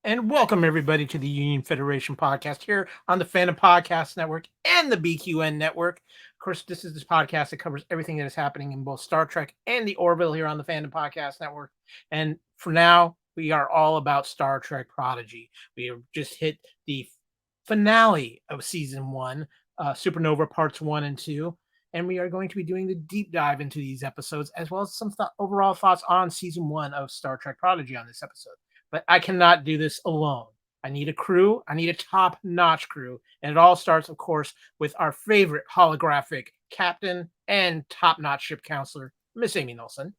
And welcome everybody to the Union Federation podcast here on the Fandom Podcast Network and the BQN Network. Of course, this is this podcast that covers everything that is happening in both Star Trek and the Orville here on the Fandom Podcast Network. And for now, we are all about Star Trek Prodigy. We have just hit the finale of season 1, Supernova parts 1 and 2. And we are going to be doing the deep dive into these episodes, as well as some overall thoughts on season 1 of Star Trek Prodigy on this episode. But I cannot do this alone. I need a crew. I need a top-notch crew. And it all starts, of course, with our favorite holographic captain and top-notch ship counselor, Miss Amy Nelson.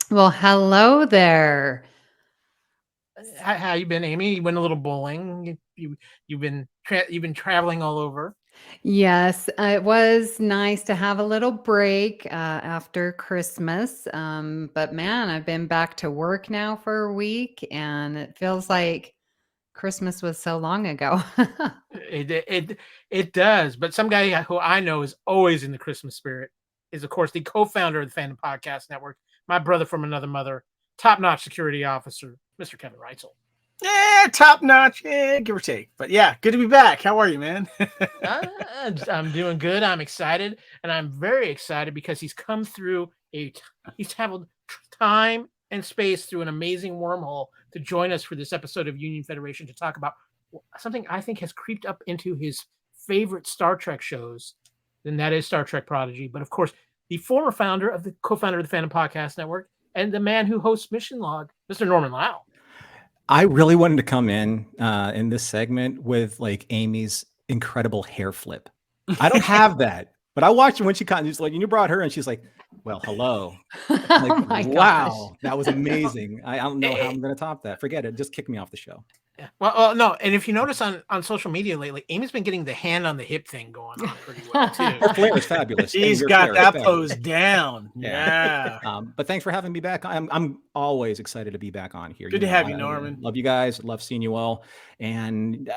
Well, hello there. How you been, Amy? You went a little bowling. You've been traveling all over. Yes, it was nice to have a little break after Christmas. But man, I've been back to work now for a week, and it feels like Christmas was so long ago. It does. But some guy who I know is always in the Christmas spirit is, of course, the co-founder of the Fandom Podcast Network, my brother from another mother, top-notch security officer, Mr. Kevin Reitzel. Yeah, top notch, give or take. But yeah, good to be back. How are you, man? I'm doing good. I'm excited, and I'm very excited because he's come through he's traveled time and space through an amazing wormhole to join us for this episode of Union Federation to talk about something I think has creeped up into his favorite Star Trek shows, and that is Star Trek Prodigy. But of course, the former co-founder of the Fandom Podcast Network, and the man who hosts Mission Log, Mr. Norman Lau. I really wanted to come in this segment with like Amy's incredible hair flip. I don't have that, but I watched her when she kind of just like, you brought her and she's like, well, hello. Like, Oh my wow, gosh. that was amazing. I don't know how I'm going to top that. Forget it. Just kick me off the show. Yeah. Well, no. And if you notice on social media lately, Amy's been getting the hand on the hip thing going on pretty well too. Her flair is fabulous. She's got that pose down. Yeah. But thanks for having me back. I'm always excited to be back on here. Good to have you, Norman. Love you guys. Love seeing you all. And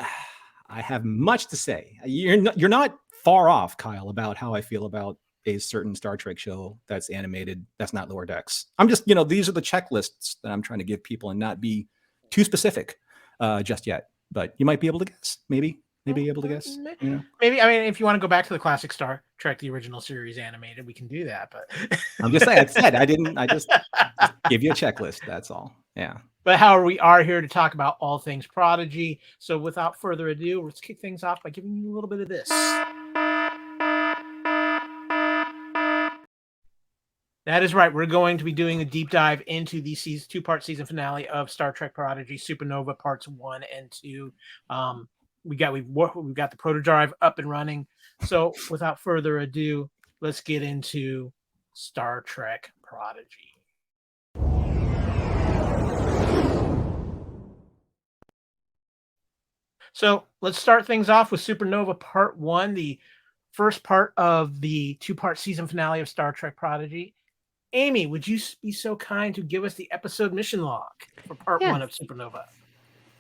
I have much to say. You're not far off, Kyle, about how I feel about a certain Star Trek show that's animated. That's not Lower Decks. I'm just, these are the checklists that I'm trying to give people and not be too specific just yet. But you might be able to guess. Maybe able to guess. Maybe. I mean, if you want to go back to the classic Star Trek, the original series animated, we can do that. But I'm just saying. I just give you a checklist. That's all. Yeah. But however, we are here to talk about all things Prodigy. So without further ado, let's kick things off by giving you a little bit of this. That is right. We're going to be doing a deep dive into the two-part season finale of Star Trek Prodigy, Supernova parts 1 and 2. We've got the proto-drive up and running. So without further ado, let's get into Star Trek Prodigy. So let's start things off with Supernova part 1, the first part of the two-part season finale of Star Trek Prodigy. Amy, would you be so kind to give us the episode mission log for part 1 of Supernova?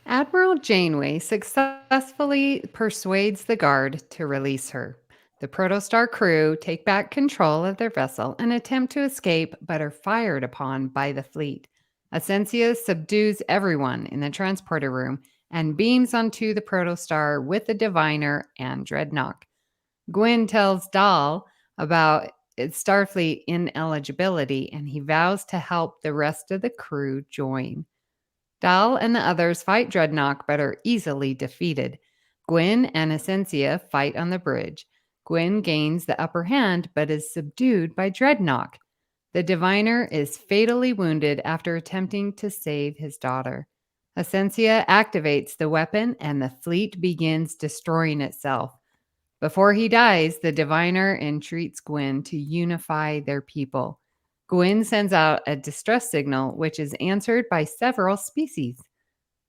Admiral Janeway successfully persuades the guard to release her. The Protostar crew take back control of their vessel and attempt to escape, but are fired upon by the fleet. Asensia subdues everyone in the transporter room and beams onto the Protostar with the Diviner and Dreadnought. Gwyn tells Dal about its Starfleet ineligibility, and he vows to help the rest of the crew join. Dal and the others fight Dreadnought, but are easily defeated. Gwyn and Asensia fight on the bridge. Gwyn gains the upper hand, but is subdued by Dreadnought. The Diviner is fatally wounded after attempting to save his daughter. Asensia activates the weapon, and the fleet begins destroying itself. Before he dies, the Diviner entreats Gwyn to unify their people. Gwyn sends out a distress signal, which is answered by several species.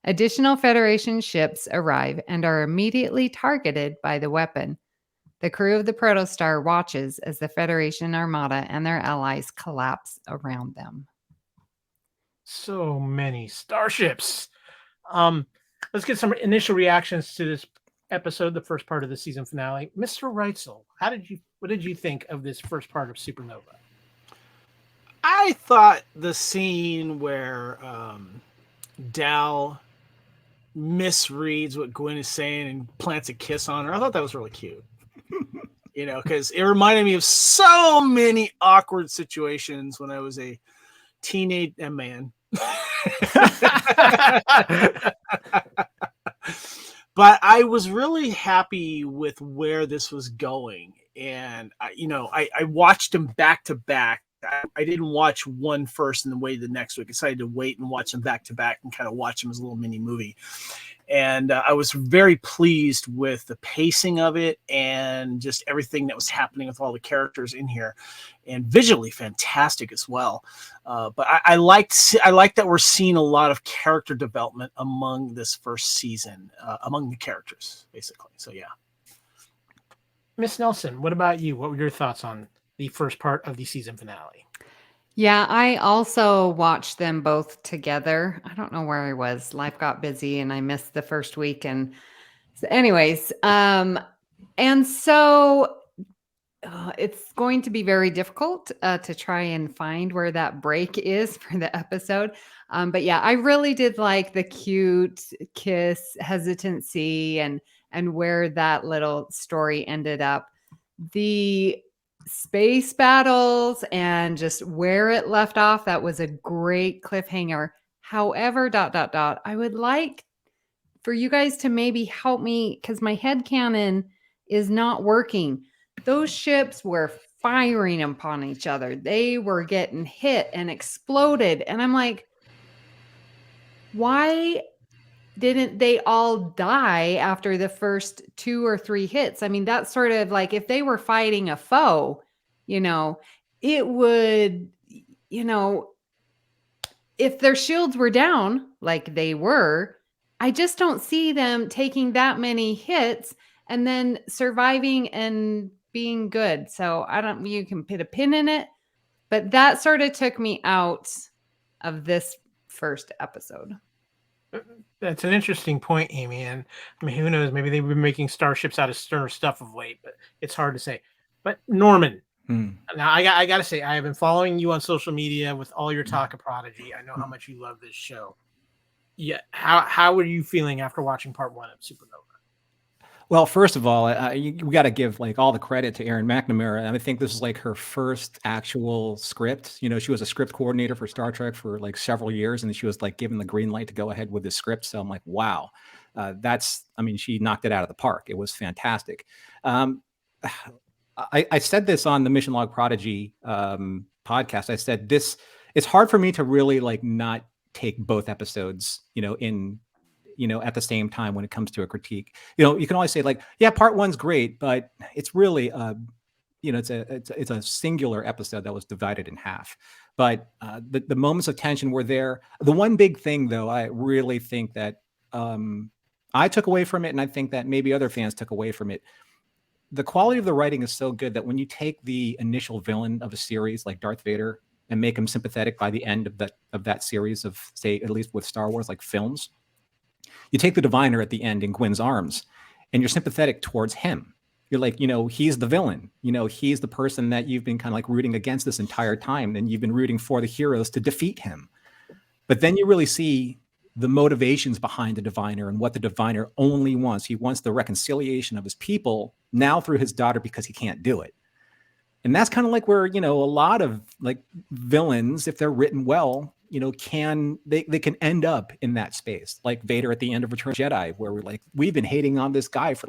Additional Federation ships arrive and are immediately targeted by the weapon. The crew of the Protostar watches as the Federation Armada and their allies collapse around them. So many starships. Let's get some initial reactions to this episode, the first part of the season finale. Mr. Reitzel, what did you think of this first part of Supernova? I thought the scene where Dal misreads what Gwen is saying and plants a kiss on her. I thought that was really cute. Because it reminded me of so many awkward situations when I was a teenage man. But I was really happy with where this was going. And, I watched them back to back. I didn't watch one first and then wait the next week. I decided to wait and watch them back to back and kind of watch them as a little mini movie. And I was very pleased with the pacing of it and just everything that was happening with all the characters in here, and visually fantastic as well. But I like that we're seeing a lot of character development among this first season, among the characters, basically. So, yeah. Miss Nelson, what about you? What were your thoughts on the first part of the season finale? Yeah, I also watched them both together. I don't know where I was. Life got busy and I missed the first week. And so anyways, and so it's going to be very difficult to try and find where that break is for the episode. But yeah, I really did like the cute kiss hesitancy and where that little story ended up. The space battles and just where it left off, that was a great cliffhanger. However, ... I would like for you guys to maybe help me because my headcanon is not working. Those ships were firing upon each other. They were getting hit and exploded. And I'm like, why didn't they all die after the first 2 or 3 hits? I mean, that's sort of like if they were fighting a foe, it would, if their shields were down like they were, I just don't see them taking that many hits and then surviving and being good. So you can put a pin in it, but that sort of took me out of this first episode. That's an interesting point, Amy. And I mean, who knows? Maybe they've been making starships out of sterner stuff of late, but it's hard to say. But Norman, now I got to say, I have been following you on social media with all your talk of Prodigy. I know how much you love this show. Yeah, how were you feeling after watching part 1 of Supernova? Well, first of all, we got to give all the credit to Erin McNamara. And I think this is her first actual script. She was a script coordinator for Star Trek for several years, and she was given the green light to go ahead with the script. So I'm like, wow, she knocked it out of the park. It was fantastic. I said this on the Mission Log Prodigy podcast. I said it's hard for me to really not take both episodes, at the same time when it comes to a critique. You can always say part 1's great, but it's really it's a singular episode that was divided in half. But the moments of tension were there. The one big thing, though, I really think that I took away from it, and I think that maybe other fans took away from it. The quality of the writing is so good that when you take the initial villain of a series like Darth Vader and make him sympathetic by the end of that series of, say, at least with Star Wars films, you take the diviner at the end in Gwen's arms and you're sympathetic towards him. You're he's the villain. He's the person that you've been kind of rooting against this entire time. And you've been rooting for the heroes to defeat him. But then you really see the motivations behind the diviner and what the diviner only wants. He wants the reconciliation of his people now through his daughter because he can't do it. And that's kind of where, a lot of villains, if they're written well, they can end up in that space. Like Vader at the end of Return of the Jedi, where we've been hating on this guy for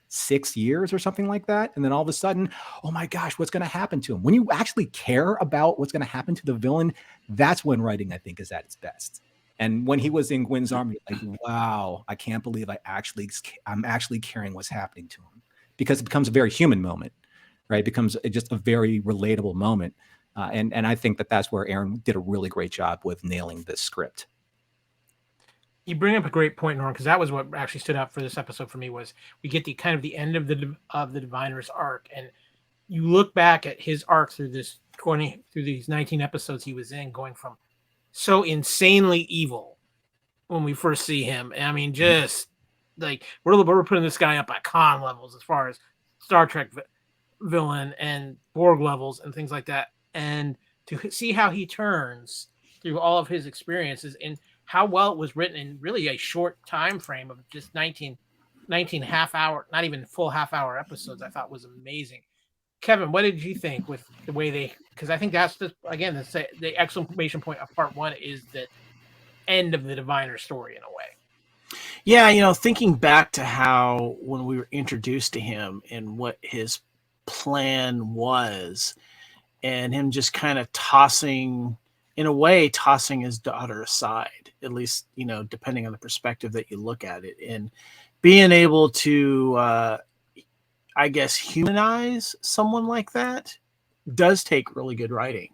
6 years or something like that. And then all of a sudden, oh my gosh, what's going to happen to him? When you actually care about what's going to happen to the villain, that's when writing, I think, is at its best. And when he was in Gwen's army, wow, I can't believe I'm actually caring what's happening to him, because it becomes a very human moment, right? It becomes just a very relatable moment. And I think that's where Erin did a really great job with nailing this script. You bring up a great point, Norm, because that was what actually stood out for this episode for me. Was we get the end of the diviner's arc, and you look back at his arc through these 19 episodes he was in, going from so insanely evil when we first see him. I mean, just we're putting this guy up at Khan levels as far as Star Trek villain and Borg levels and things like that. And to see how he turns through all of his experiences and how well it was written in really a short time frame of just 19 half hour, not even full half hour episodes, I thought was amazing. Kevin, what did you think with the way they, because I think that's the exclamation point of part 1 is the end of the Diviner story in a way. Yeah, thinking back to how when we were introduced to him and what his plan was, and him just kind of tossing his daughter aside, at least, depending on the perspective that you look at it, and being able to, I guess, humanize someone like that does take really good writing.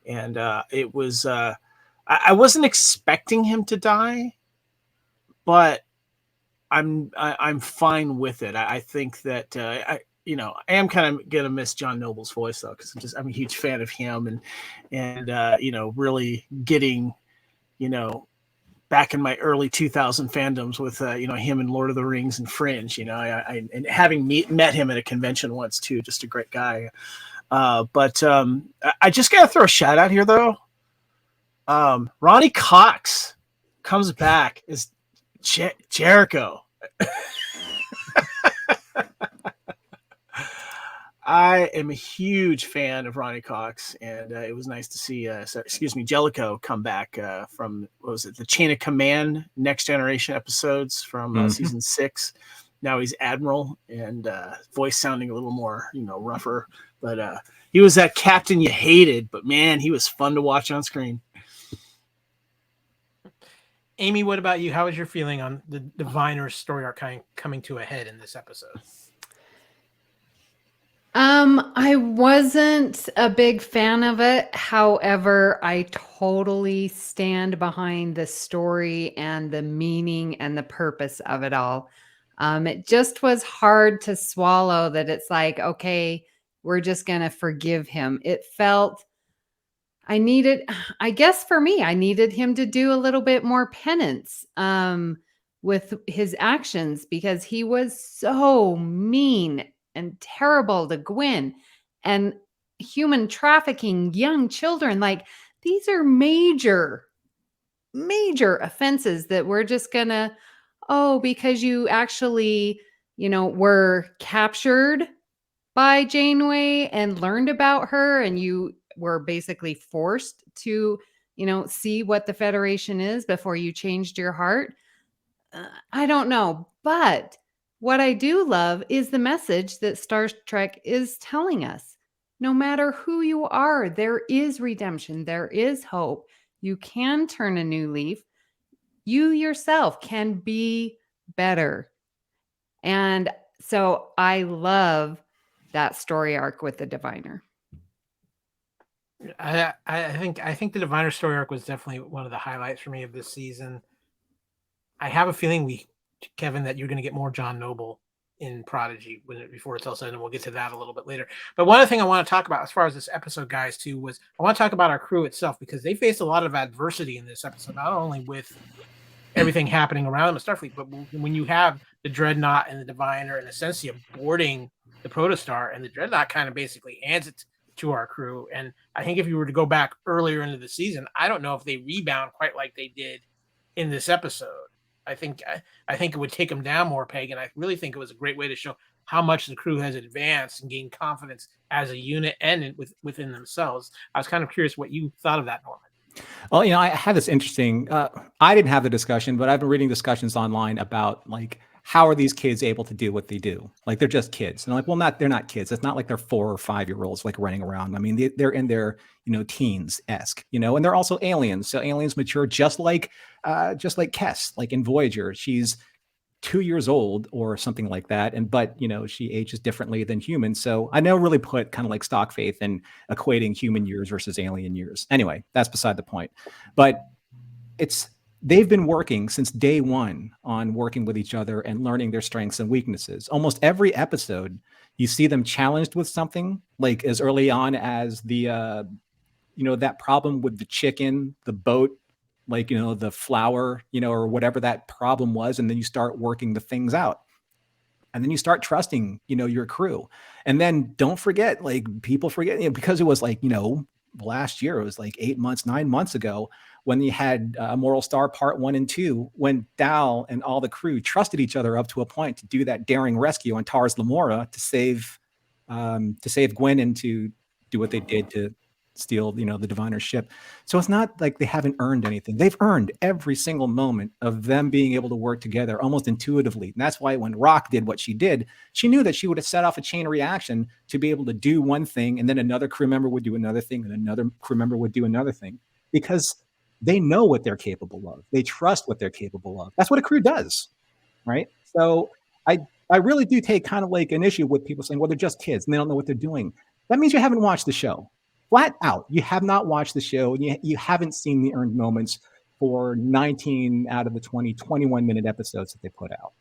And it was, I wasn't expecting him to die, but I'm fine with it. I think that I am kind of gonna miss John Noble's voice though, because I'm a huge fan of him, and really getting back in my early 2000 fandoms with him and Lord of the Rings and Fringe. And having met him at a convention once too, just a great guy. But I just gotta throw a shout out here though. Ronnie Cox comes back as Jericho. I am a huge fan of Ronnie Cox, and it was nice to see, Jellicoe come back from, what was it, the Chain of Command Next Generation episodes from season 6. Now he's Admiral, and voice sounding a little more, rougher. But he was that captain you hated, but man, he was fun to watch on screen. Amy, what about you? How was your feeling on the Diviner story arc coming to a head in this episode? I wasn't a big fan of it. However, I totally stand behind the story and the meaning and the purpose of it all. It just was hard to swallow that it's like, okay, we're just going to forgive him. It felt, I guess for me, I needed him to do a little bit more penance with his actions, because he was so mean and terrible to Gwen and human trafficking young children. Like, these are major offenses that we're just gonna, because you actually, were captured by Janeway and learned about her, and you were basically forced to, see what the Federation is before you changed your heart. I don't know, but what I do love is the message that Star Trek is telling us. No matter who you are, there is redemption. There is hope. You can turn a new leaf. You yourself can be better. And so I love that story arc with the Diviner. I think the Diviner story arc was definitely one of the highlights for me of this season. I have a feeling Kevin, that you're going to get more John Noble in Prodigy before it's all said, and we'll get to that a little bit later. But one of the things I want to talk about as far as this episode, guys, too, was I want to talk about our crew itself, because they faced a lot of adversity in this episode, not only with everything happening around the Starfleet, but when you have the Dreadnought and the Diviner and Essentia boarding the Protostar, and the Dreadnought kind of basically hands it to our crew. And I think if you were to go back earlier into the season, I don't know if they rebound quite like they did in this episode. I think it would take them down more, Peg, and I really think it was a great way to show how much the crew has advanced and gained confidence as a unit and within themselves. I was kind of curious what you thought of that, Norman. Well, I had this interesting, I didn't have the discussion, but I've been reading discussions online about, like, how are these kids able to do what they do? Like, they're just kids. And I'm like, well, they're not kids. It's not like they're 4 or 5 year olds, like, running around. I mean, they're in their, teens-esque, and they're also aliens. So aliens mature just like Kess, like in Voyager. She's 2 years old or something like that. But she ages differently than humans. So I never really put kind of like stock faith in equating human years versus alien years. Anyway, that's beside the point. But they've been working since day one on working with each other and learning their strengths and weaknesses. Almost every episode, you see them challenged with something, like as early on as the, that problem with the chicken, the boat, like, the flour, or whatever that problem was. And then you start working the things out. And then you start trusting, your crew. And then don't forget, like, people forget, because it was like, last year. It was like 9 months ago, when you had Moral Star Part 1 and 2, when Dal and all the crew trusted each other up to a point to do that daring rescue on Tars Lamora to save Gwen and to do what they did to steal, the Diviner's ship. So it's not like they haven't earned anything. They've earned every single moment of them being able to work together almost intuitively. And that's why when Rock did what she did, she knew that she would have set off a chain reaction to be able to do one thing, and then another crew member would do another thing, and another crew member would do another thing, because they know what they're capable of. They trust what they're capable of. That's what a crew does, right? So I really do take kind of like an issue with people saying, well, they're just kids and they don't know what they're doing. That means you haven't watched the show. Flat out, you have not watched the show, and you haven't seen the earned moments for 19 out of the 21-minute episodes that they put out.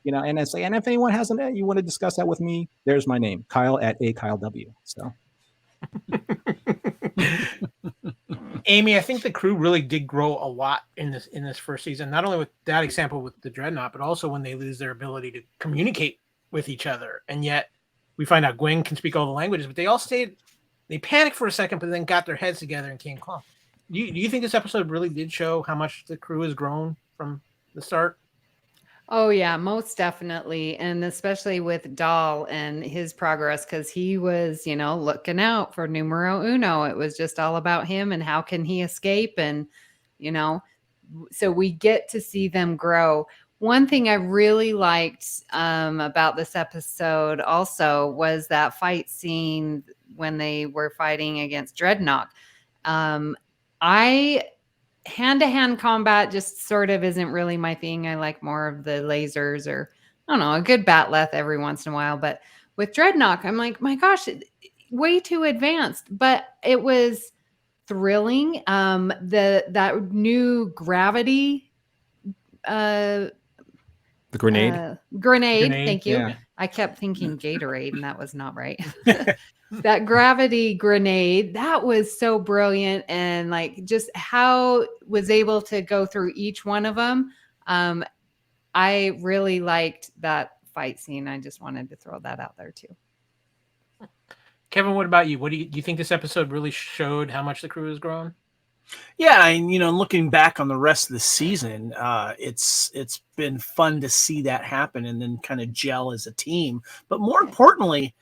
And if anyone hasn't, you want to discuss that with me, there's my name, Kyle at @KyleW. So. Amy, I think the crew really did grow a lot in this first season, not only with that example with the Dreadnought, but also when they lose their ability to communicate with each other. And yet we find out Gwen can speak all the languages, but they panicked for a second, but then got their heads together and came calm. Do you think this episode really did show how much the crew has grown from the start? Oh, yeah, most definitely. And especially with Dahl and his progress, because he was, looking out for numero uno. It was just all about him and how can he escape. And, so we get to see them grow. One thing I really liked about this episode also was that fight scene when they were fighting against Dreadnought. Hand-to-hand combat just sort of isn't really my thing. I like more of the lasers, or I don't know, a good batleth every once in a while. But with Dreadnought, I'm like, my gosh, way too advanced. But it was thrilling. That new gravity, the grenade. Grenade. Thank you. Yeah. I kept thinking Gatorade, and that was not right. That gravity grenade, that was so brilliant. And like just how was able to go through each one of them. I really liked that fight scene. I just wanted to throw that out there too. Kevin, what about you? Do you think this episode really showed how much the crew has grown? Yeah, and looking back on the rest of the season, it's been fun to see that happen and then kind of gel as a team. But more importantly,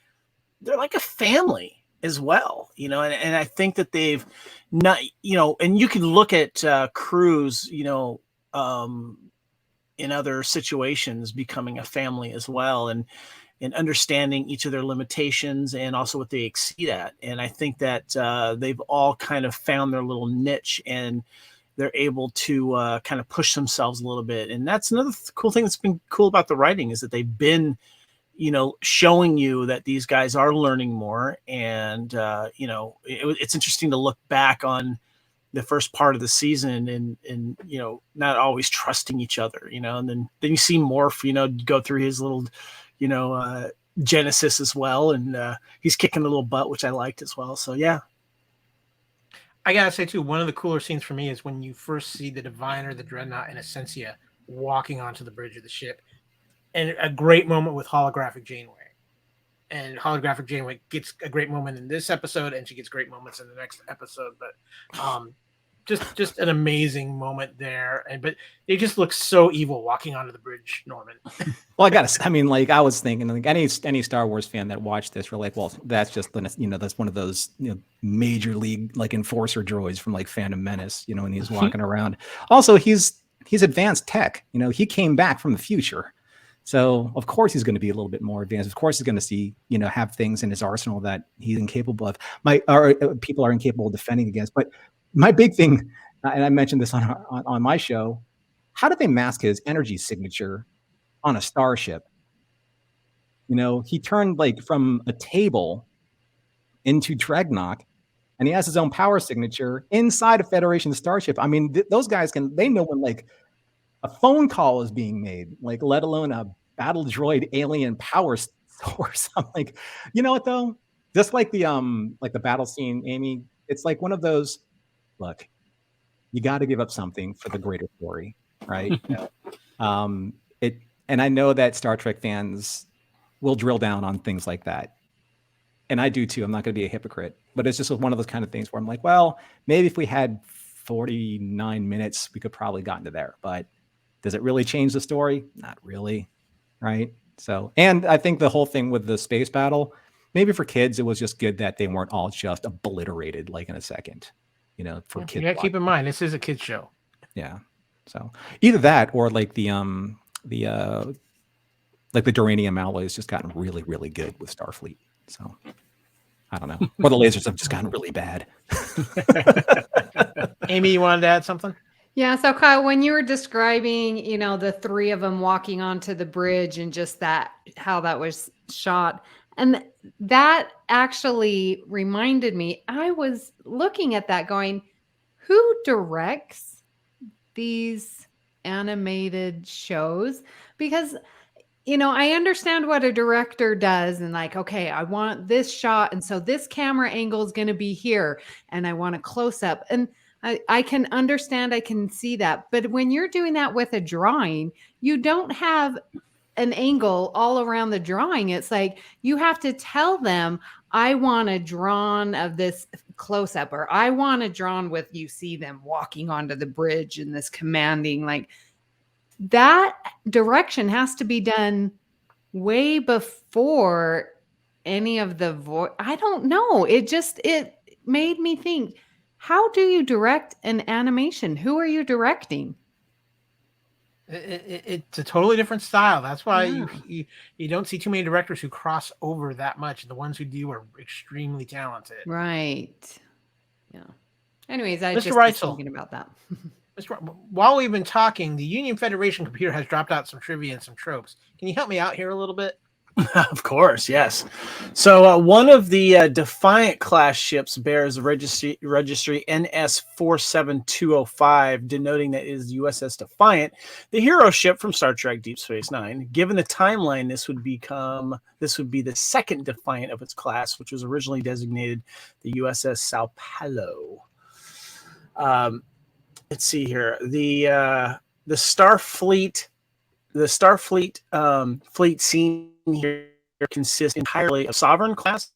they're like a family as well, and I think that they've not, and you can look at crews, in other situations becoming a family as well, and understanding each of their limitations and also what they exceed at. And I think that they've all kind of found their little niche, and they're able to kind of push themselves a little bit. And that's another cool thing that's been cool about the writing, is that they've been showing you that these guys are learning more. And, it's interesting to look back on the first part of the season and not always trusting each other, and then you see Morph, go through his little, Genesis as well. And he's kicking a little butt, which I liked as well. So, yeah. I got to say, too, one of the cooler scenes for me is when you first see the Diviner, the Dreadnought, and Essentia walking onto the bridge of the ship. And a great moment with holographic Janeway. And holographic Janeway gets a great moment in this episode, and she gets great moments in the next episode. But just an amazing moment there. But they just look so evil walking onto the bridge, Norman. Well, I was thinking, like any Star Wars fan that watched this, were like, well, that's just, that's one of those, major league like enforcer droids from like Phantom Menace, and he's walking around. Also, he's advanced tech. He came back from the future. So of course he's going to be a little bit more advanced. Of course he's going to see, have things in his arsenal that he's incapable of. People are incapable of defending against. But my big thing, and I mentioned this on my show, how did they mask his energy signature on a starship? He turned like from a table into Dreadnought, and he has his own power signature inside a Federation starship. I mean, those guys they know when like a phone call is being made, like let alone a battle droid alien power source. I'm like, you know what though? Just like the battle scene, Amy, it's like one of those, look, you got to give up something for the greater story, right? And I know that Star Trek fans will drill down on things like that. And I do too. I'm not going to be a hypocrite, but it's just one of those kind of things where I'm like, well, maybe if we had 49 minutes, we could probably gotten to there. But does it really change the story? Not really, right? So, and I think the whole thing with the space battle, maybe for kids, it was just good that they weren't all just obliterated like in a second, for kids. Yeah, keep in mind this is a kids show. Yeah. So either that or like the duranium alloys just gotten really, really good with Starfleet. So I don't know. Or the lasers have just gotten really bad. Amy, you wanted to add something? Yeah. So Kyle, when you were describing, the three of them walking onto the bridge and just how that was shot, and that actually reminded me, I was looking at that going, who directs these animated shows? Because I understand what a director does and like, okay, I want this shot. And so this camera angle is going to be here and I want a close up. And I can understand, I can see that. But when you're doing that with a drawing, you don't have an angle all around the drawing. It's like you have to tell them, I want a drawn of this close up, or I want a drawn with you see them walking onto the bridge and this commanding, like that direction has to be done way before any of the voice. I don't know. It made me think, how do you direct an animation? Who are you directing? It's a totally different style. That's why you don't see too many directors who cross over that much. The ones who do are extremely talented. Right. Yeah. Anyways, I Mr. just was Reitzel. thinking about that. While we've been talking, the Union Federation computer has dropped out some trivia and some tropes. Can you help me out here a little bit? Of course, yes. So one of the Defiant class ships bears registry NS47205, denoting that it is USS Defiant, the hero ship from Star Trek Deep Space Nine. Given the timeline, this would be the second Defiant of its class, which was originally designated the USS Sao Paulo. Let's see here. The Starfleet fleet seen here consists entirely of Sovereign class,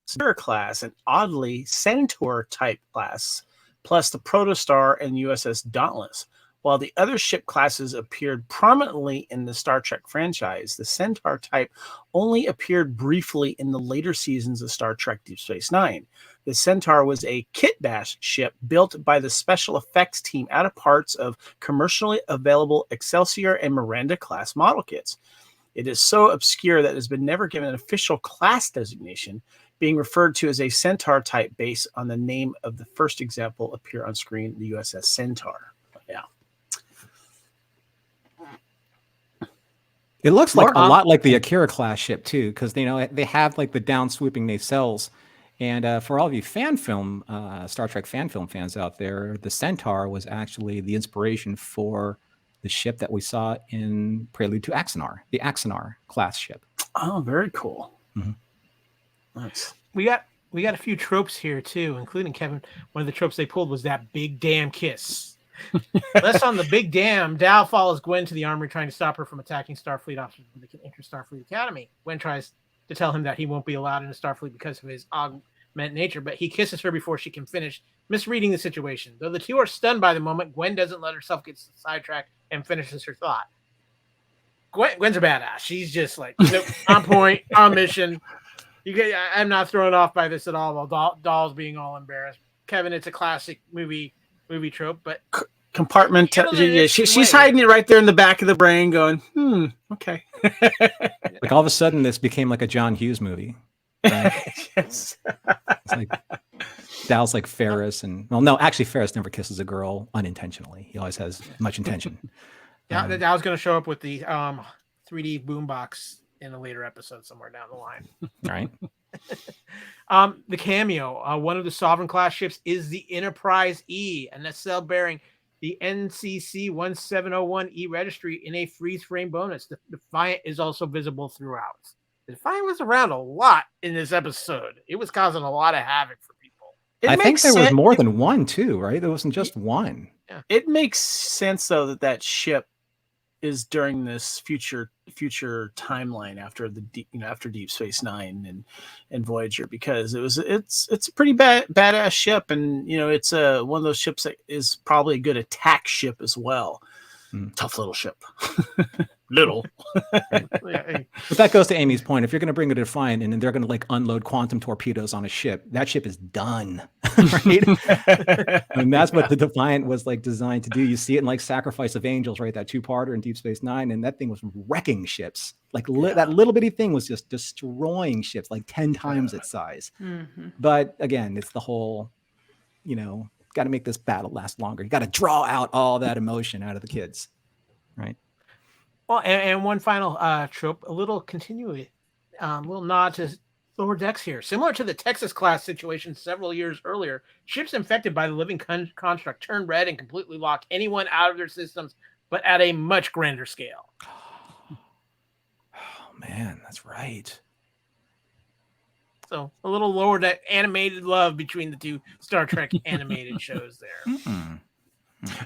Spirit class, and oddly Centaur type class, plus the Protostar and USS Dauntless. While the other ship classes appeared prominently in the Star Trek franchise, the Centaur type only appeared briefly in the later seasons of Star Trek Deep Space Nine. The Centaur was a kit-bash ship built by the special effects team out of parts of commercially available Excelsior and Miranda class model kits. It is so obscure that it has been never given an official class designation, being referred to as a Centaur type based on the name of the first example appear on screen, the USS Centaur. Yeah. It looks like a lot like the Akira class ship too, because they have like the down swooping nacelles. And for all of you Star Trek fan film fans out there, the Centaur was actually the inspiration for the ship that we saw in Prelude to Axanar, the Axanar class ship. Oh, very cool. Mm-hmm. Nice. We got a few tropes here too, including Kevin. One of the tropes they pulled was that big damn kiss. Less on the big damn. Dow follows Gwen to the armory, trying to stop her from attacking Starfleet officers when they can enter Starfleet Academy. Gwen tries to tell him that he won't be allowed into Starfleet because of his augment nature, but he kisses her before she can finish, misreading the situation. Though the two are stunned by the moment, Gwen doesn't let herself get sidetracked and finishes her thought. Gwen's a badass. She's just like, on point, on mission. I'm not thrown off by this at all, while Doll's being all embarrassed. Kevin, it's a classic movie trope, but compartment. She's hiding it right there in the back of the brain, going, okay. Like all of a sudden, this became like a John Hughes movie. Right? Yes. It's like Dow's like Ferris, actually Ferris never kisses a girl unintentionally. He always has much intention. Yeah, Dow's going to show up with the 3D boombox in a later episode somewhere down the line. Right. The cameo, one of the Sovereign class ships is the Enterprise E, a nacelle bearing the NCC 1701E registry in a freeze frame bonus. The Defiant is also visible throughout. The Defiant was around a lot in this episode. It was causing a lot of havoc for people. I think there was more than one too, right? There wasn't just one. Yeah. It makes sense though that ship is during this future timeline after after Deep Space Nine and Voyager, because it's a pretty badass ship, and it's one of those ships that is probably a good attack ship as well. Tough little ship. Little. Right. But that goes to Amy's point. If you're going to bring a Defiant in and they're going to like unload quantum torpedoes on a ship, that ship is done. Right? And that's what the Defiant was like designed to do. You see it in like Sacrifice of Angels, right? That 2-parter in Deep Space Nine, and that thing was wrecking ships. Like that little bitty thing was just destroying ships like 10 times its size. Mm-hmm. But again, it's the whole, got to make this battle last longer. You got to draw out all that emotion out of the kids, right? Well, and one final trope, a little continuity, little nod to Lower Decks here. Similar to the Texas class situation several years earlier, ships infected by the living construct turn red and completely lock anyone out of their systems, but at a much grander scale. Oh, man, that's right. So a little Lower Deck animated love between the two Star Trek animated shows there. Mm-hmm.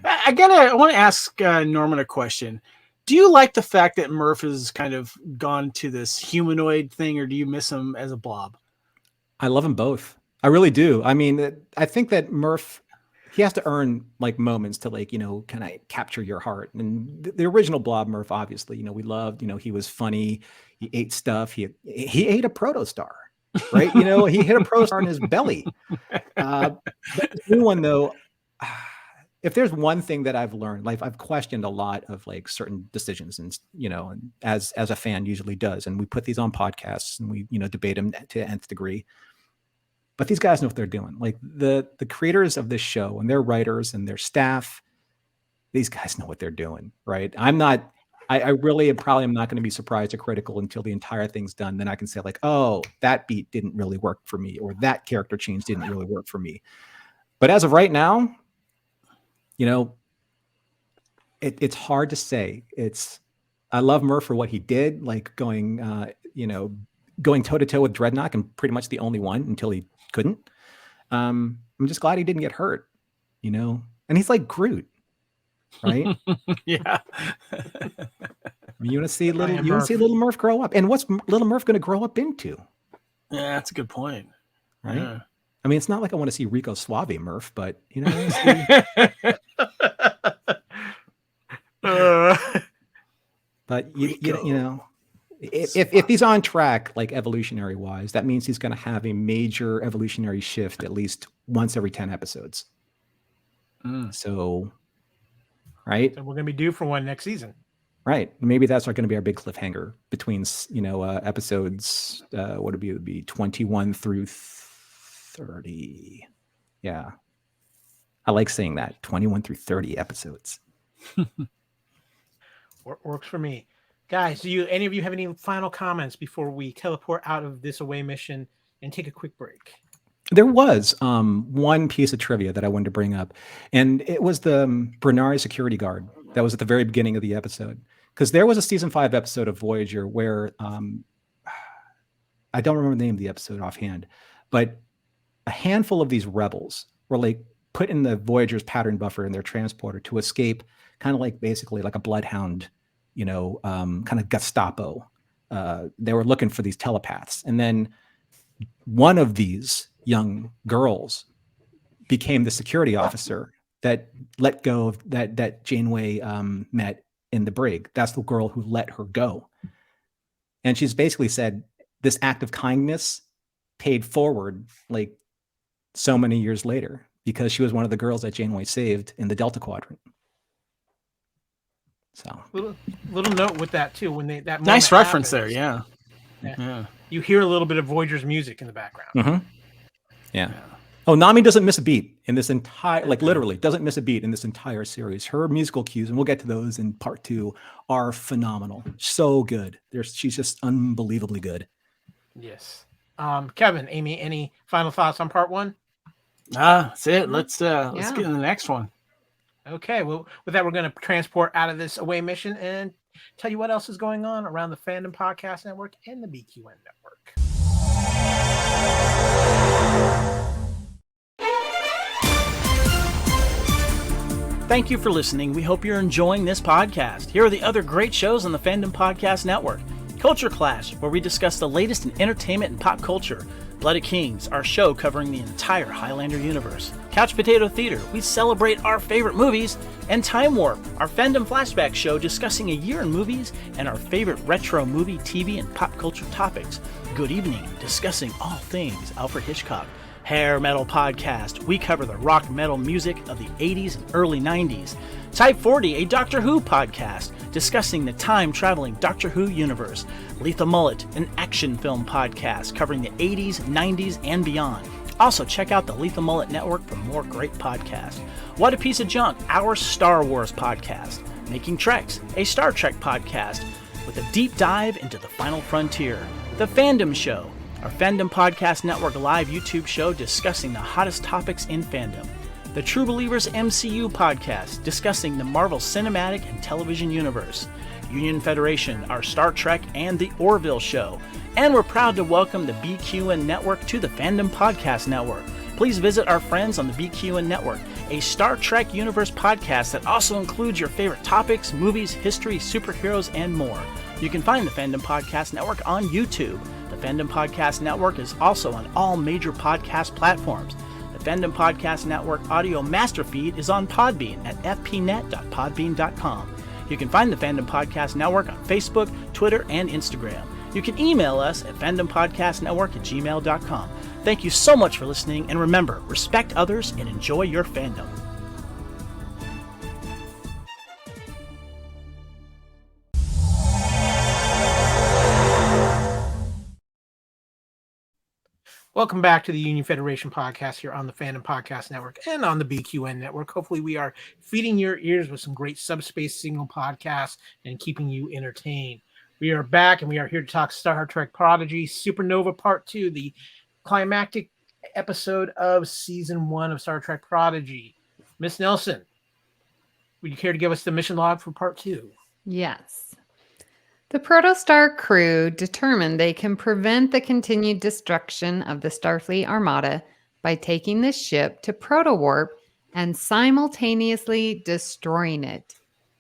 I want to ask Norman a question. Do you like the fact that Murph has kind of gone to this humanoid thing, or do you miss him as a blob? I love them both. I really do. I mean, I think that Murph, he has to earn like moments to like, can I capture your heart? And the original blob Murph, obviously, we loved, he was funny. He ate stuff. He ate a protostar, right? He hit a protostar in his belly. But the new one though, if there's one thing that I've learned, like I've questioned a lot of like certain decisions, and and as a fan usually does, and we put these on podcasts and we debate them to nth degree. But these guys know what they're doing. Like the creators of this show and their writers and their staff, these guys know what they're doing, right? I really probably am not going to be surprised or critical until the entire thing's done. Then I can say like, oh, that beat didn't really work for me, or that character change didn't really work for me. But as of right now, it's hard to say. I love Murph for what he did, like going toe to toe with Dreadnought, and pretty much the only one until he couldn't. I'm just glad he didn't get hurt, and he's like Groot, right? Yeah. You want to see little Murph grow up, and what's little Murph going to grow up into? Yeah, that's a good point. Right. Yeah. I mean, it's not like I want to see Rico Suave Murph, but but if he's on track, like evolutionary wise, that means he's going to have a major evolutionary shift at least once every 10 episodes. So, right. So we're going to be due for one next season. Right. Maybe that's going to be our big cliffhanger between, episodes, what would it be 21 through 30. Yeah. I like saying that 21 through 30 episodes. Works for me. Guys, any of you have any final comments before we teleport out of this away mission and take a quick break? There was one piece of trivia that I wanted to bring up, and it was the Bernari security guard that was at the very beginning of the episode. Because there was a season 5 episode of Voyager where I don't remember the name of the episode offhand, but a handful of these rebels were like put in the Voyager's pattern buffer in their transporter to escape, kind of like basically like a bloodhound, kind of Gestapo. They were looking for these telepaths. And then one of these young girls became the security officer that let go of that Janeway met in the brig. That's the girl who let her go. And she's basically said this act of kindness paid forward like so many years later, because she was one of the girls that Janeway saved in the Delta Quadrant. So little note with that too, when that nice reference happens, there. Yeah. You hear a little bit of Voyager's music in the background. Mm-hmm. Yeah. Oh, Nami doesn't miss a beat in this entire, like literally doesn't miss a beat in this entire series. Her musical cues, and we'll get to those in part 2, are phenomenal. So good. She's just unbelievably good. Yes. Kevin, Amy, any final thoughts on part 1? That's it. Let's get in the next one. Okay. Well, with that, we're going to transport out of this away mission and tell you what else is going on around the Fandom Podcast Network and the BQN Network. Thank you for listening. We hope you're enjoying this podcast. Here are the other great shows on the Fandom Podcast Network. Culture Clash, where we discuss the latest in entertainment and pop culture. Blooded Kings, our show covering the entire Highlander universe. Couch Potato Theater, we celebrate our favorite movies. And Time Warp, our Fandom Flashback show discussing a year in movies and our favorite retro movie, TV, and pop culture topics. Good Evening, discussing all things Alfred Hitchcock. Hair Metal Podcast, we cover the rock metal music of the 80s and early 90s. Type 40, a Doctor Who podcast, discussing the time-traveling Doctor Who universe. Lethal Mullet, an action film podcast covering the 80s, 90s, and beyond. Also, check out the Lethal Mullet Network for more great podcasts. What a Piece of Junk, our Star Wars podcast. Making Treks, a Star Trek podcast with a deep dive into the final frontier. The Fandom Show, our Fandom Podcast Network live YouTube show discussing the hottest topics in fandom. The True Believers MCU podcast, discussing the Marvel Cinematic and Television Universe. Union Federation, our Star Trek and the Orville show. And we're proud to welcome the BQN Network to the Fandom Podcast Network. Please visit our friends on the BQN Network, a Star Trek Universe podcast that also includes your favorite topics, movies, history, superheroes, and more. You can find the Fandom Podcast Network on YouTube. The Fandom Podcast Network is also on all major podcast platforms. The Fandom Podcast Network audio master feed is on Podbean at fpnet.podbean.com. You can find the Fandom Podcast Network on Facebook, Twitter, and Instagram. You can email us at fandompodcastnetwork@gmail.com. Thank you so much for listening, and remember, respect others and enjoy your fandom. Welcome back to the Union Federation podcast here on the Fandom Podcast Network and on the BQN Network. Hopefully we are feeding your ears with some great subspace signal podcasts and keeping you entertained. We are back and we are here to talk Star Trek Prodigy, Supernova Part 2, the climactic episode of Season 1 of Star Trek Prodigy. Miss Nelson, would you care to give us the mission log for Part 2? Yes. The Protostar crew determined they can prevent the continued destruction of the Starfleet Armada by taking the ship to proto-warp and simultaneously destroying it.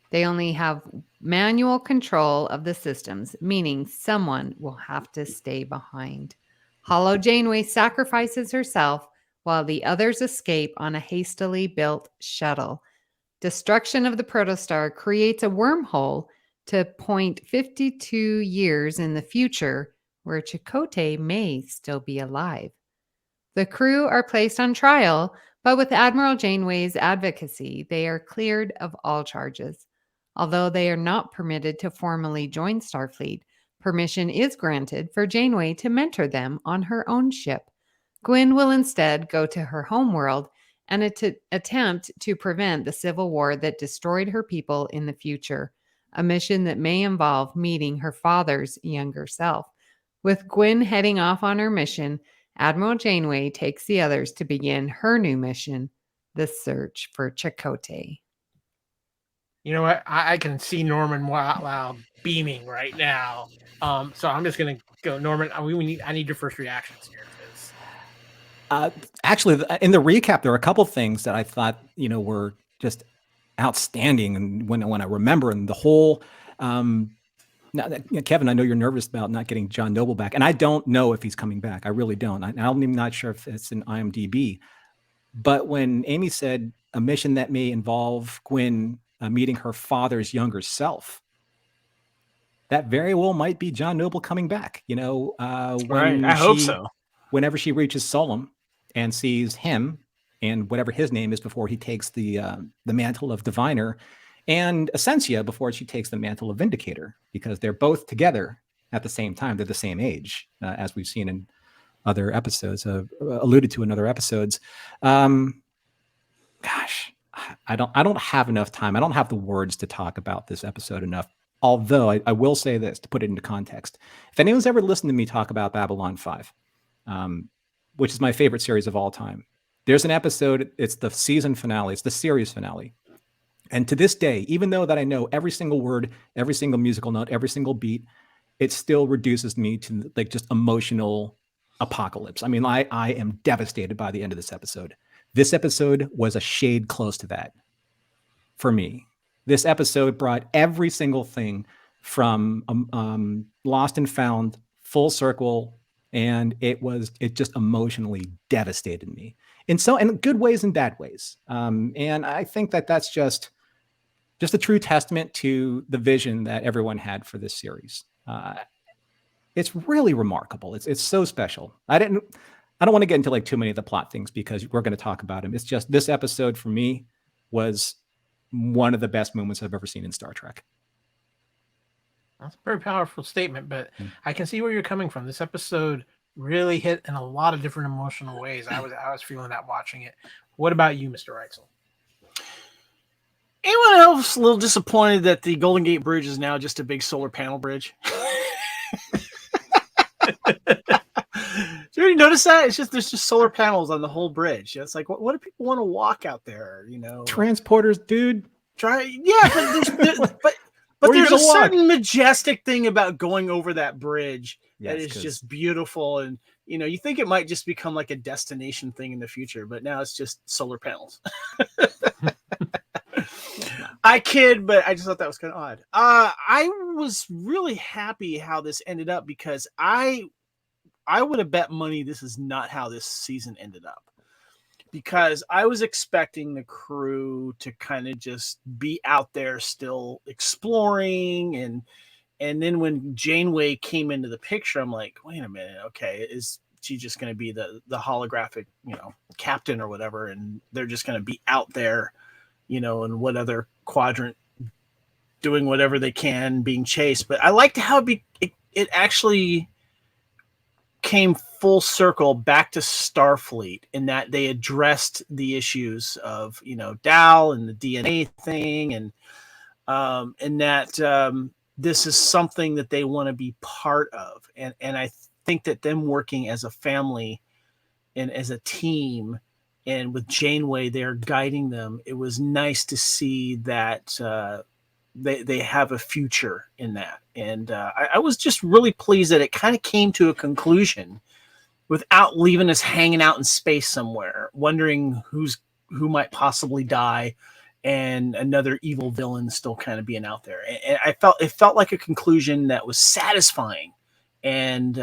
They only have manual control of the systems, meaning someone will have to stay behind. Hollow Janeway sacrifices herself while the others escape on a hastily built shuttle. Destruction of the Protostar creates a wormhole to 52 years in the future, where Chakotay may still be alive. The crew are placed on trial, but with Admiral Janeway's advocacy, they are cleared of all charges. Although they are not permitted to formally join Starfleet, permission is granted for Janeway to mentor them on her own ship. Gwyn will instead go to her homeworld and attempt to prevent the civil war that destroyed her people in the future. A mission that may involve meeting her father's younger self. With Gwyn heading off on her mission, Admiral Janeway takes the others to begin her new mission, the search for Chakotay. You know what? I can see Norman out loud beaming right now. So I'm just going to go, Norman. I need your first reactions here. Actually, in the recap, there are a couple things that I thought, were just outstanding. And when I remember, and the whole, Kevin, I know you're nervous about not getting John Noble back, and I don't know if he's coming back. I really don't. I'm even not sure if it's in IMDb. But when Amy said a mission that may involve Gwyn meeting her father's younger self, that very well might be John Noble coming back. Right. I hope so. Whenever she reaches Solom and sees him and whatever his name is before he takes the mantle of Diviner, and Essentia before she takes the mantle of Vindicator, because they're both together at the same time. They're the same age, as we've seen in other episodes, alluded to in other episodes. Gosh, I don't have enough time. I don't have the words to talk about this episode enough. Although I will say this to put it into context. If anyone's ever listened to me talk about Babylon 5, which is my favorite series of all time, there's an episode, it's the season finale, it's the series finale. And to this day, even though that I know every single word, every single musical note, every single beat, it still reduces me to like just emotional apocalypse. I mean, I am devastated by the end of this episode. This episode was a shade close to that. for me. This episode brought every single thing from Lost and Found full circle, and it just emotionally devastated me in good ways and bad ways. And I think that's just a true testament to the vision that everyone had for this series. It's really remarkable. It's so special. I don't want to get into like too many of the plot things because we're going to talk about them. It's just this episode for me was one of the best moments I've ever seen in Star Trek. That's a very powerful statement, but I can see where you're coming from. This episode really hit in a lot of different emotional ways. I was feeling that watching it. What about you, Mr. Reitzel? Anyone else a little disappointed that the Golden Gate Bridge is now just a big solar panel bridge? Did you notice that? There's just solar panels on the whole bridge. It's like, what do people want to walk out there? Transporters, dude. But there's a certain majestic thing about going over that bridge that is just beautiful. And, you think it might just become like a destination thing in the future, but now it's just solar panels. I kid, but I just thought that was kind of odd. I was really happy how this ended up because I would have bet money this is not how this season ended up. Because I was expecting the crew to kind of just be out there still exploring. And then when Janeway came into the picture, I'm like, wait a minute. Okay. Is she just going to be the holographic, captain or whatever? And they're just going to be out there, in what other quadrant doing whatever they can being chased. But I liked how it actually came full circle back to Starfleet in that they addressed the issues of, Dal and the DNA thing. And that this is something that they want to be part of. And I think that them working as a family and as a team and with Janeway there guiding them, it was nice to see that they have a future in that. And I was just really pleased that it kind of came to a conclusion without leaving us hanging out in space somewhere, wondering who might possibly die and another evil villain still kind of being out there. And it felt like a conclusion that was satisfying and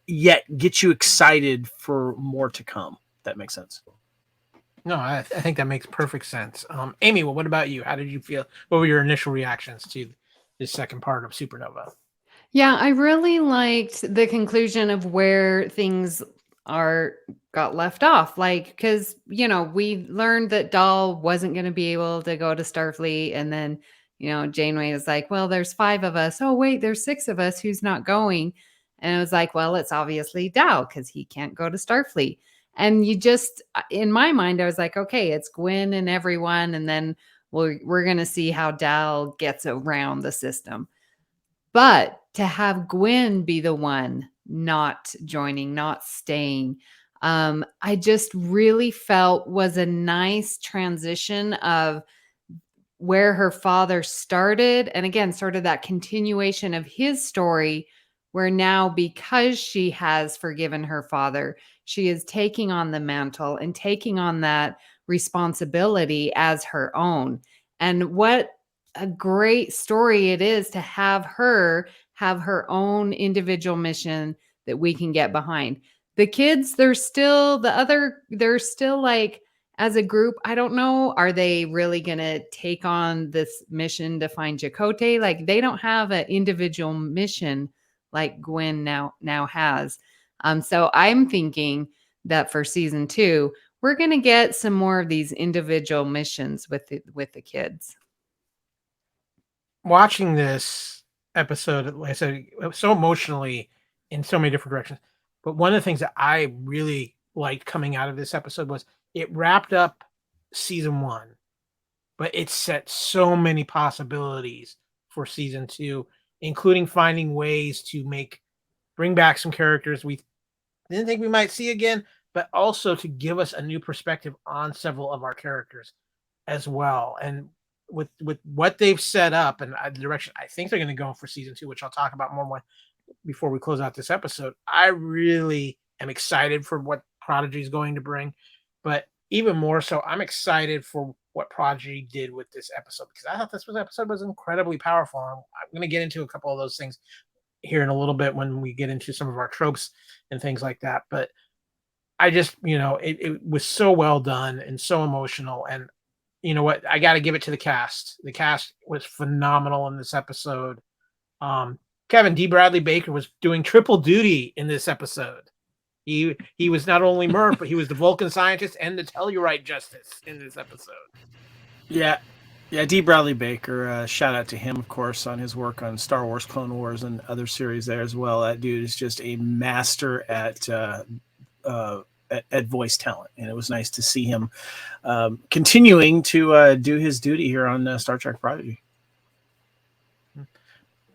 yet get you excited for more to come. If that makes sense. No, I think that makes perfect sense. Amy, what about you? How did you feel? What were your initial reactions to this second part of Supernova? Yeah, I really liked the conclusion of where things got left off. Like, because, we learned that Dal wasn't going to be able to go to Starfleet. And then, Janeway was like, well, there's 5 of us. Oh, wait, there's 6 of us. Who's not going? And it was like, well, it's obviously Dal because he can't go to Starfleet. And in my mind, I was like, okay, it's Gwyn and everyone. And then we're going to see how Dal gets around the system. But to have Gwyn be the one not joining, not staying, I just really felt was a nice transition of where her father started. And again, sort of that continuation of his story, where now, because she has forgiven her father, she is taking on the mantle and taking on that responsibility as her own. And what a great story it is to have her own individual mission that we can get behind. The kids, they're still like, as a group, I don't know, are they really going to take on this mission to find Chakotay? Like, they don't have an individual mission like Gwyn now has. So I'm thinking that for season 2, we're going to get some more of these individual missions with the kids. Watching this episode, like I said, it was so emotionally in so many different directions. But one of the things that I really liked coming out of this episode was it wrapped up season 1, but it set so many possibilities for season 2, including finding ways to bring back some characters we didn't think we might see again, but also to give us a new perspective on several of our characters as well. And with what they've set up and the direction I think they're going to go for season 2, which I'll talk about more before we close out this episode, I really am excited for what Prodigy is going to bring. But even more so, I'm excited for what Prodigy did with this episode, because I thought this episode was incredibly powerful. I'm going to get into a couple of those things here in a little bit when we get into some of our tropes and things like that. But I just, it was so well done and so emotional. And you know what? I got to give it to the cast. The cast was phenomenal in this episode. Kevin D. Bradley Baker was doing triple duty in this episode. He was not only Murph, but he was the Vulcan scientist and the Telluride Justice in this episode. Yeah, D. Bradley Baker. Shout out to him, of course, on his work on Star Wars, Clone Wars, and other series there as well. That dude is just a master at voice talent, and it was nice to see him continuing to do his duty here on Star Trek Prodigy.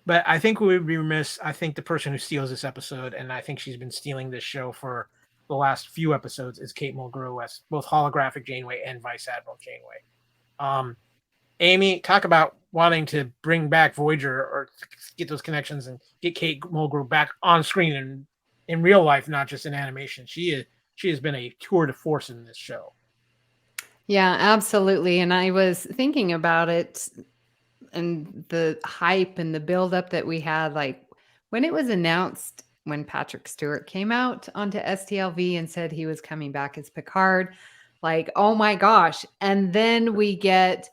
But I think we would be remiss. I think the person who steals this episode, and I think she's been stealing this show for the last few episodes, is Kate Mulgrew as both holographic Janeway and Vice Admiral Janeway. Amy, talk about wanting to bring back Voyager or get those connections and get Kate Mulgrew back on screen and in real life, not just in animation. She has been a tour de force in this show. Yeah, absolutely. And I was thinking about it and the hype and the buildup that we had, like when it was announced, when Patrick Stewart came out onto STLV and said he was coming back as Picard, like, oh my gosh. And then we get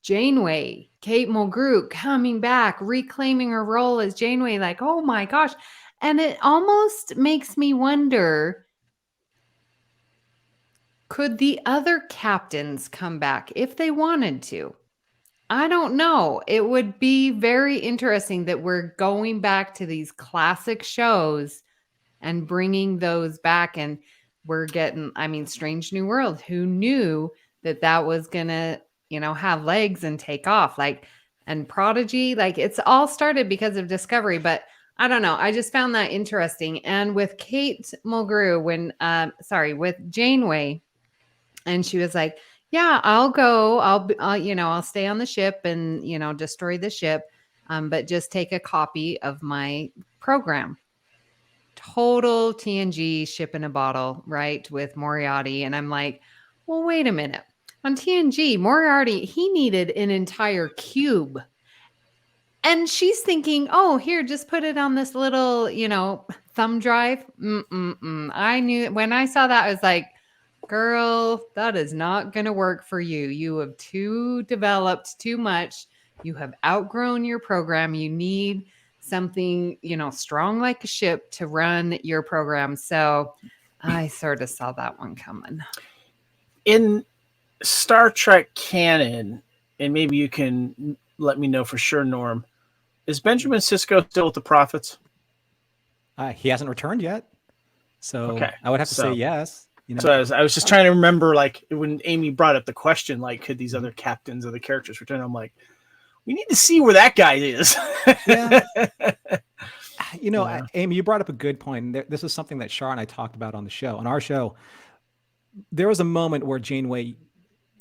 Janeway, Kate Mulgrew coming back, reclaiming her role as Janeway, like, oh my gosh. And it almost makes me wonder, could the other captains come back if they wanted to? I don't know. It would be very interesting that we're going back to these classic shows and bringing those back. And we're getting, Strange New World. Who knew that was going to, have legs and take off? And Prodigy, it's all started because of Discovery. But I don't know. I just found that interesting. And with Kate Mulgrew, with Janeway, and she was like, yeah, I'll go. I'll stay on the ship and, destroy the ship, but just take a copy of my program. Total TNG ship in a bottle, right? With Moriarty. And I'm like, well, wait a minute. On TNG, Moriarty, he needed an entire cube. And she's thinking, oh, here, just put it on this little, thumb drive. I knew when I saw that, I was like, girl, that is not going to work for you. You have developed too much. You have outgrown your program. You need something, strong like a ship to run your program. So I sort of saw that one coming. In Star Trek canon, and maybe you can let me know for sure, Norm, is Benjamin Sisko still with the Prophets? He hasn't returned yet. So okay. I would have to say yes. So I was just trying to remember, when Amy brought up the question, could these other captains or the characters return? I'm like, we need to see where that guy is. Yeah. Amy, you brought up a good point. This is something that Shar and I talked about on our show. There was a moment where Janeway,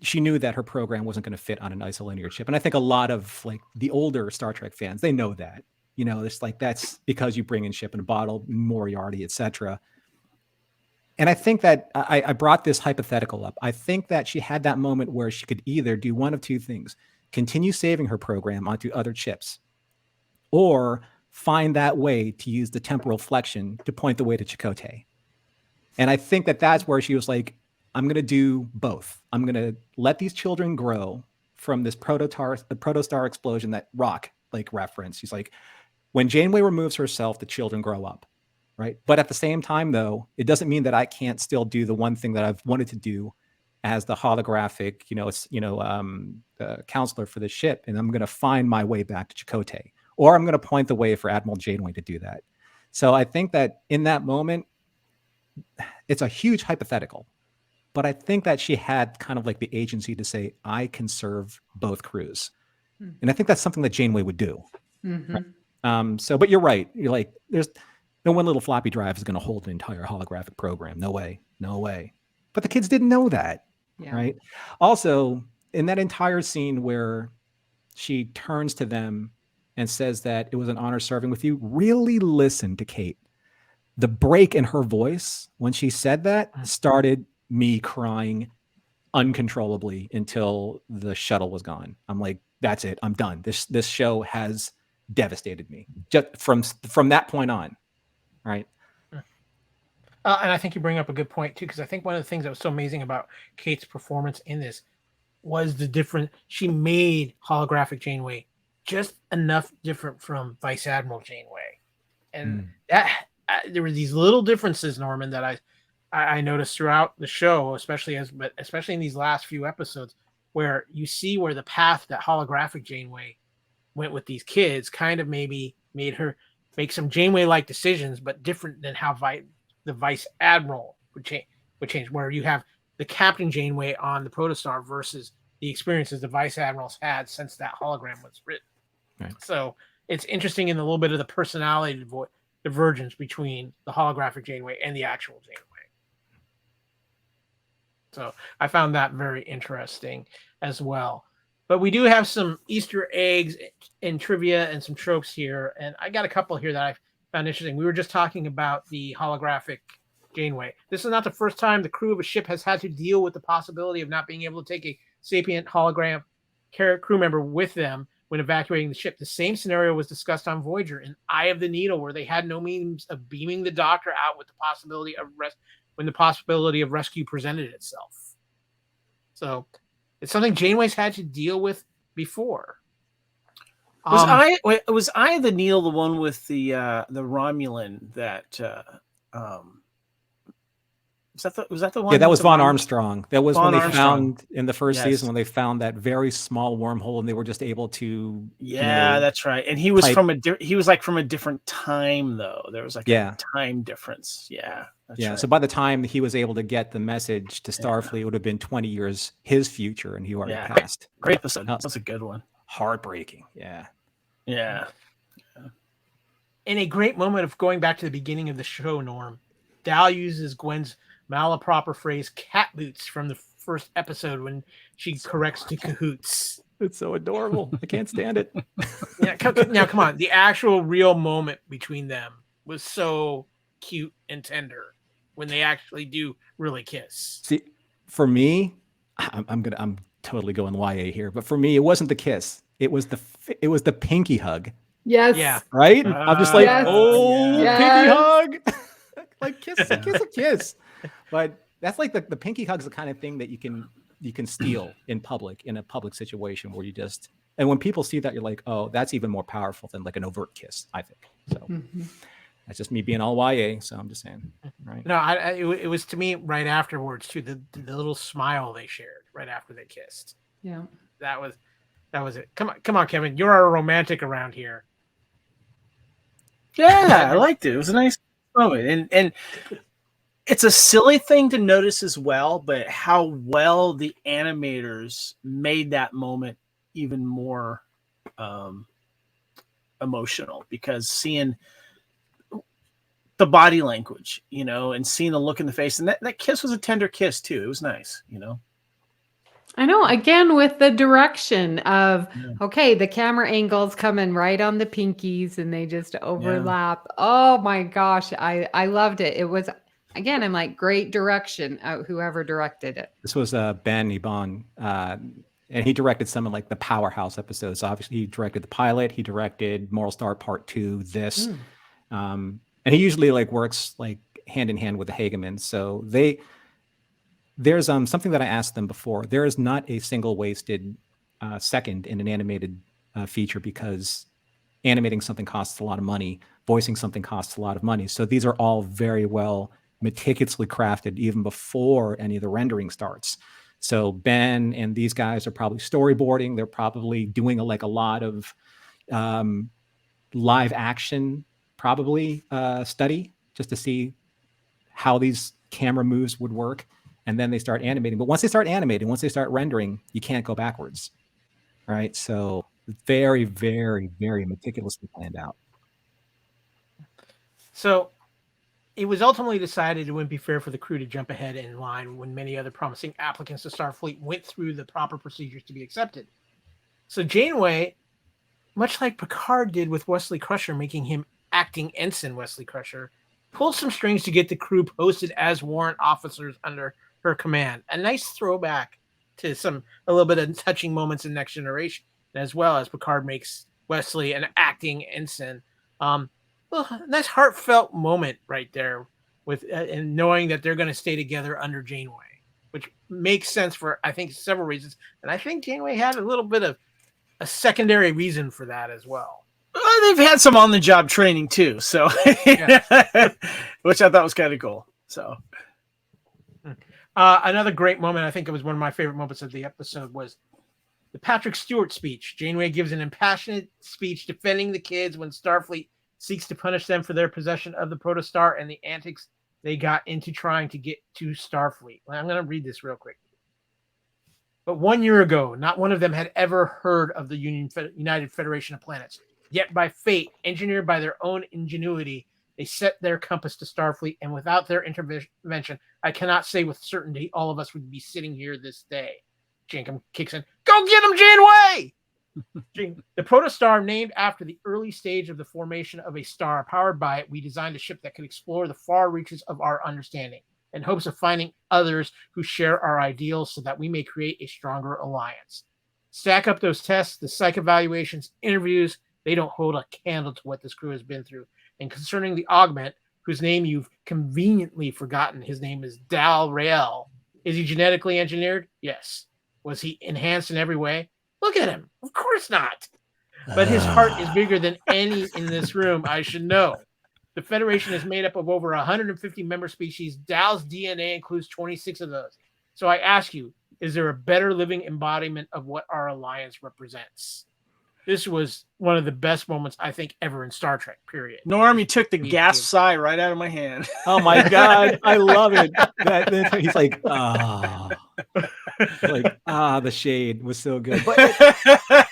she knew that her program wasn't going to fit on an isolinear ship. And I think a lot of the older Star Trek fans, they know that, it's that's because you bring in ship in a bottle, Moriarty, etc. And I think that I brought this hypothetical up. I think that she had that moment where she could either do one of two things: continue saving her program onto other ships, or find that way to use the temporal flexion to point the way to Chakotay. And I think that that's where she was like, I'm going to do both. I'm going to let these children grow from this protostar explosion that Rock referenced. She's like, when Janeway removes herself, the children grow up. Right. But at the same time, though, it doesn't mean that I can't still do the one thing that I've wanted to do as the holographic, counselor for the ship. And I'm going to find my way back to Chakotay, or I'm going to point the way for Admiral Janeway to do that. So I think that in that moment, it's a huge hypothetical, but I think that she had kind of the agency to say, I can serve both crews. Mm-hmm. And I think that's something that Janeway would do. Mm-hmm. But you're right. You're there's no one little floppy drive is going to hold an entire holographic program. No way. But the kids didn't know that, right? Also, in that entire scene where she turns to them and says that it was an honor serving with you, really listen to Kate. The break in her voice when she said that started me crying uncontrollably until the shuttle was gone. I'm like, that's it. I'm done. This show has devastated me just from that point on. Right. And I think you bring up a good point too, because I think one of the things that was so amazing about Kate's performance in this was the different. She made holographic Janeway just enough different from Vice Admiral Janeway, and that there were these little differences, Norman, that I noticed throughout the show, especially in these last few episodes, where you see where the path that holographic Janeway went with these kids kind of maybe made her make some Janeway-like decisions, but different than how the Vice Admiral would change, where you have the Captain Janeway on the Protostar versus the experiences the Vice Admirals had since that hologram was written. Right. So it's interesting in a little bit of the personality divergence between the holographic Janeway and the actual Janeway. So I found that very interesting as well. But we do have some Easter eggs and trivia and some tropes here. And I got a couple here that I found interesting. We were just talking about the holographic Janeway. This is not the first time the crew of a ship has had to deal with the possibility of not being able to take a sapient hologram crew member with them when evacuating the ship. The same scenario was discussed on Voyager in Eye of the Needle, where they had no means of beaming the Doctor out with the possibility of when the possibility of rescue presented itself. So it's something Janeway's had to deal with before. Was Eye of the Needle the one with the Romulan that was that the one? Yeah, that was Von Armstrong. That was when they found in the first Yes. season when they found that very small wormhole and they were just able to. Yeah, that's right. And he was from a different time though. There was like a time difference. Yeah. That's right. So by the time he was able to get the message to Starfleet, it would have been 20 years his future, and he already passed. Great episode. That was a good one. Heartbreaking. Yeah. In a great moment of going back to the beginning of the show, Norm, Dal uses Gwen's malaproper phrase "cat boots" from the first episode when she corrects to cahoots. It's so adorable. I can't stand it. Now, come on. The actual real moment between them was so cute and tender when they actually do really kiss. See, for me, I'm totally going YA here, but for me, it wasn't the kiss. It was the pinky hug. Yes. Yeah. Right? I'm just like, pinky hug. Like kiss a kiss. But that's like the pinky hug's the kind of thing that you can steal in public, in a public situation where and when people see that, you're like, oh, that's even more powerful than like an overt kiss, I think. So that's just me being all YA. So I'm just saying, right? No, it was to me right afterwards too. The little smile they shared right after they kissed. Yeah. That was it. Come on, Kevin. You're our romantic around here. Yeah, I liked it. It was a nice moment. And it's a silly thing to notice as well, but how well the animators made that moment even more emotional, because seeing the body language, and seeing the look in the face, and that kiss was a tender kiss too. It was nice, I know, again, with the direction of, okay, the camera angles coming right on the pinkies and they just overlap. Yeah. Oh my gosh. I loved it. It was, again, I'm like, great direction, whoever directed it. This was Ben Ibon, and he directed some of like the Powerhouse episodes. Obviously, he directed the pilot. He directed Moral Star Part 2, this. And he usually like works like hand in hand with the Hagemans. So there's something that I asked them before. There is not a single wasted second in an animated feature, because animating something costs a lot of money. Voicing something costs a lot of money. So these are all very well meticulously crafted even before any of the rendering starts. So Ben and these guys are probably storyboarding. They're probably doing a lot of live action, probably study, just to see how these camera moves would work. And then they start animating. But once they start animating, once they start rendering, you can't go backwards, right? So very, very, very meticulously planned out. So it was ultimately decided it wouldn't be fair for the crew to jump ahead in line when many other promising applicants to Starfleet went through the proper procedures to be accepted. So Janeway, much like Picard did with Wesley Crusher, making him acting ensign Wesley Crusher, pulled some strings to get the crew posted as warrant officers under her command. A nice throwback to a little bit of touching moments in Next Generation, as well as Picard makes Wesley an acting ensign. Nice heartfelt moment right there with and knowing that they're going to stay together under Janeway, which makes sense for I think several reasons, and I think Janeway had a little bit of a secondary reason for that as well. They've had some on-the-job training too, so which I thought was kind of cool. So another great moment, I think it was one of my favorite moments of the episode, was the Patrick Stewart speech. Janeway gives an impassioned speech defending the kids when Starfleet seeks to punish them for their possession of the protostar and the antics they got into trying to get to Starfleet. I'm going to read this real quick. But 1 year ago, not one of them had ever heard of the United Federation of Planets. Yet by fate, engineered by their own ingenuity, they set their compass to Starfleet, and without their intervention, I cannot say with certainty all of us would be sitting here this day. Jankum kicks in. Go get him, Janeway! The protostar, named after the early stage of the formation of a star, powered by it, we designed a ship that could explore the far reaches of our understanding in hopes of finding others who share our ideals so that we may create a stronger alliance. Stack up those tests, the psych evaluations, interviews, they don't hold a candle to what this crew has been through. And concerning the augment, whose name you've conveniently forgotten, his name is Dal Rael. Is he genetically engineered? Yes. Was he enhanced in every way? Look at him. Of course not. But his heart is bigger than any in this room, I should know. The Federation is made up of over 150 member species. Dal's DNA includes 26 of those. So I ask you, is there a better living embodiment of what our alliance represents? This was one of the best moments, I think, ever in Star Trek, period. Norm, you took the gasp sigh right out of my hand. Oh my God. I love it. He's like, the shade was so good. But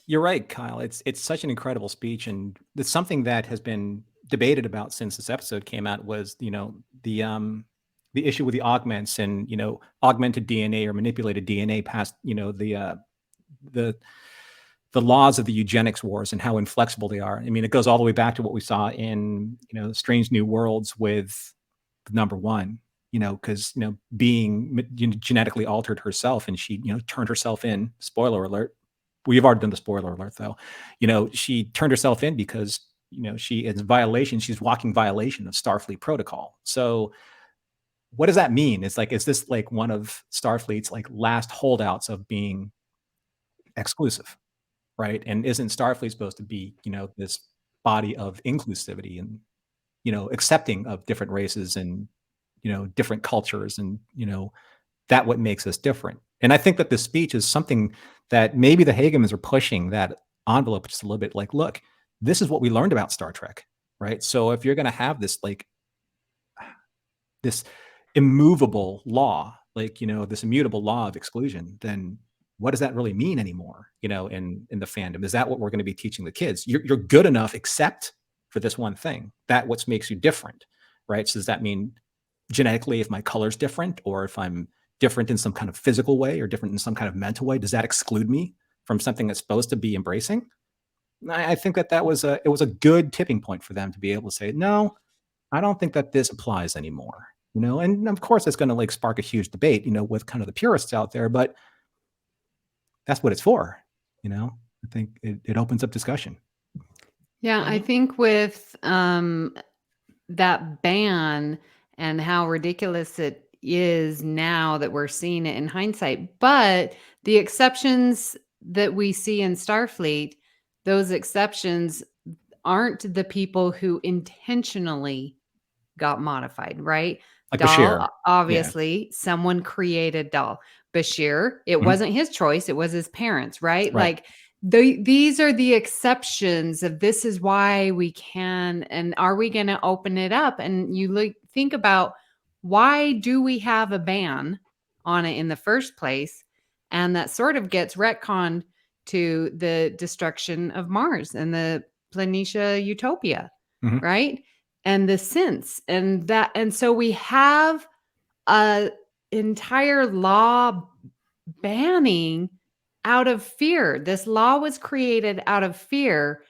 you're right, Kyle. It's such an incredible speech. And it's something that has been debated about since this episode came out was, the issue with the augments and, augmented DNA or manipulated DNA past, the laws of the eugenics wars and how inflexible they are. I mean, it goes all the way back to what we saw in, Strange New Worlds with number one, because, being genetically altered herself and she, turned herself in, spoiler alert. We've already done the spoiler alert though. She turned herself in because, she is she's walking violation of Starfleet protocol. So what does that mean? It's like, is this like one of Starfleet's like last holdouts of being exclusive? Right. And isn't Starfleet supposed to be, this body of inclusivity and, accepting of different races and, different cultures and, that what makes us different. And I think that this speech is something that maybe the Hagemans are pushing that envelope just a little bit like, look, this is what we learned about Star Trek. Right. So if you're going to have this, like this immovable law, like, this immutable law of exclusion, then what does that really mean anymore, in the fandom? Is that what we're going to be teaching the kids? You're good enough, except for this one thing. That what makes you different, right? So does that mean genetically if my color's different or if I'm different in some kind of physical way or different in some kind of mental way, does that exclude me from something that's supposed to be embracing? I think that was it was a good tipping point for them to be able to say, no, I don't think that this applies anymore, and of course it's going to like spark a huge debate, with kind of the purists out there, but that's what it's for. I think it opens up discussion. Yeah, I think with that ban and how ridiculous it is now that we're seeing it in hindsight, but the exceptions that we see in Starfleet, those exceptions aren't the people who intentionally got modified, right? Like Dal, Bashir. obviously, someone created Dal. Bashir, it wasn't his choice, it was his parents, right? Like these are the exceptions of this is why we can, and are we going to open it up? And you think about why do we have a ban on it in the first place? And that sort of gets retconned to the destruction of Mars and the Planitia Utopia, right? And the synths and that, and so we have a entire law banning out of fear. This law was created out of fear,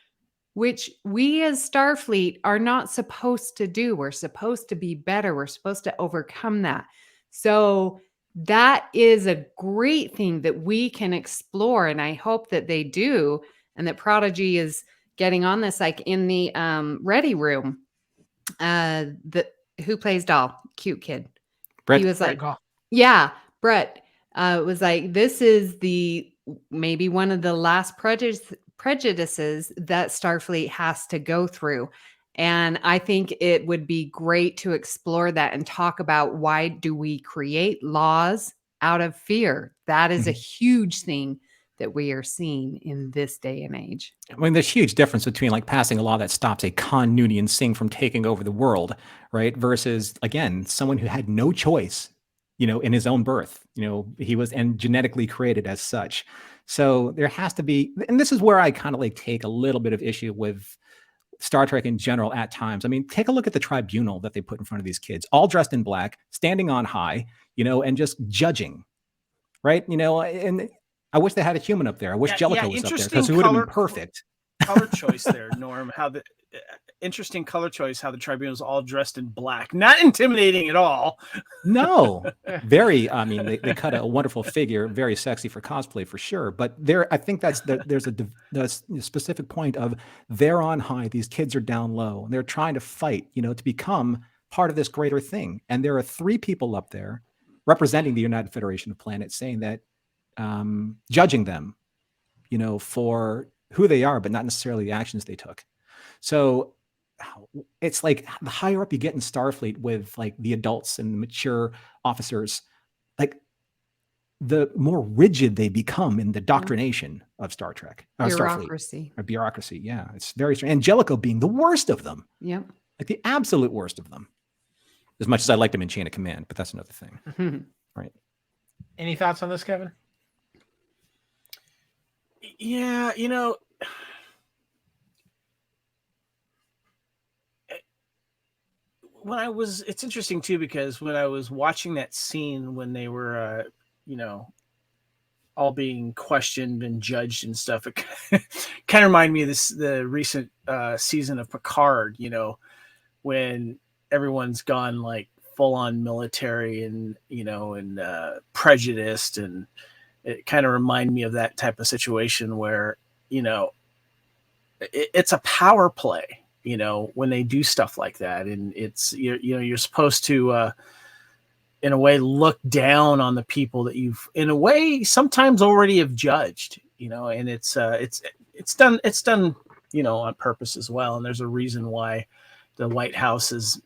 which we as Starfleet are not supposed to do. We're supposed to be better. We're supposed to overcome that. So that is a great thing that we can explore. And I hope that they do, and that Prodigy is getting on this, like in the Ready Room. Who plays Doll? Cute kid. Brett, He was Brett like, Gall. yeah, Brett was like, this is maybe one of the last prejudices that Starfleet has to go through. And I think it would be great to explore that and talk about, why do we create laws out of fear? That is a huge thing that we are seeing in this day and age. I mean, there's huge difference between like passing a law that stops a Khan Noonien Singh from taking over the world, right? Versus, again, someone who had no choice, in his own birth. He was and genetically created as such. So there has to be, and this is where I kind of like take a little bit of issue with Star Trek in general at times. I mean, take a look at the tribunal that they put in front of these kids, all dressed in black, standing on high, and just judging, right? And I wish they had a human up there. I wish Jellicoe was up there, because it would have been perfect. Color choice there, Norm. How the interesting color choice, how the tribunal's all dressed in black. Not intimidating at all. No, very. I mean, they cut a wonderful figure, very sexy for cosplay for sure. But I think there's a specific point of they're on high, these kids are down low, and they're trying to fight, to become part of this greater thing. And there are 3 people up there representing the United Federation of Planets, saying that, judging them, for who they are, but not necessarily the actions they took. So it's like the higher up you get in Starfleet with like the adults and the mature officers, like the more rigid they become in the doctrination of Star Trek, Bureaucracy. Starfleet, or bureaucracy. Yeah, it's very strange. And Jellicoe being the worst of them. Yep. Like the absolute worst of them. As much as I liked him in Chain of Command, but that's another thing. Right. Any thoughts on this, Kevin? Yeah, it's interesting too, because when I was watching that scene when they were, all being questioned and judged and stuff, it kind of reminded me of the recent season of Picard, when everyone's gone like full on military and, and prejudiced, and it kind of reminded me of that type of situation where, it's a power play, when they do stuff like that. And it's, you're supposed to, in a way, look down on the people that you've, in a way, sometimes already have judged, and it's done, on purpose as well. And there's a reason why the White House is